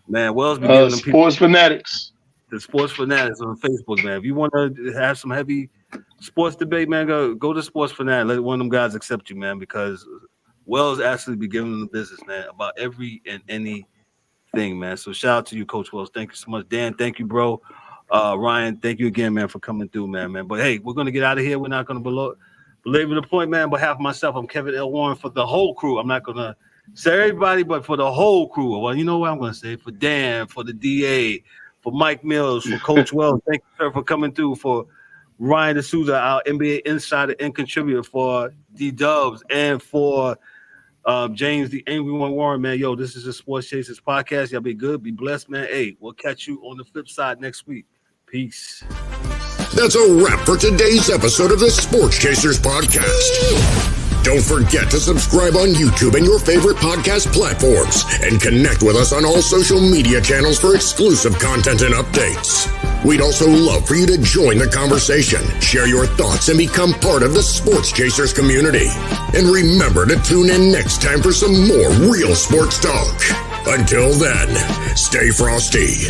Man, Wells be giving them people. Sports Fanatics. The Sports Fanatics on Facebook, man. If you want to have some heavy sports debate, man, go to Sports Fanatics. Let one of them guys accept you, man, because Wells actually be giving them the business, man, about every and anything, man. So shout out to you, Coach Wells. Thank you so much. Dan, thank you, bro. Ryan, thank you again, man, for coming through, man. But hey, we're gonna get out of here. We're not gonna belabor the point, man. On behalf of myself, I'm Kevin L. Warren. For the whole crew, I'm not gonna say everybody, but for the whole crew. Well, you know what I'm gonna say? For Dan, for the DA, for Mike Mills, for Coach Wells. Thank you, sir, for coming through. For Ryan D'Souza, our NBA insider and contributor, for D-Dubs, and for James, the Angry One Warren, man. Yo, this is the Sports Chasers podcast. Y'all be good, be blessed, man. Hey, we'll catch you on the flip side next week. Peace. That's a wrap for today's episode of the Sports Chasers podcast. Don't forget to subscribe on YouTube and your favorite podcast platforms and connect with us on all social media channels for exclusive content and updates. We'd also love for you to join the conversation, share your thoughts, and become part of the Sports Chasers community. And remember to tune in next time for some more real sports talk. Until then, stay frosty.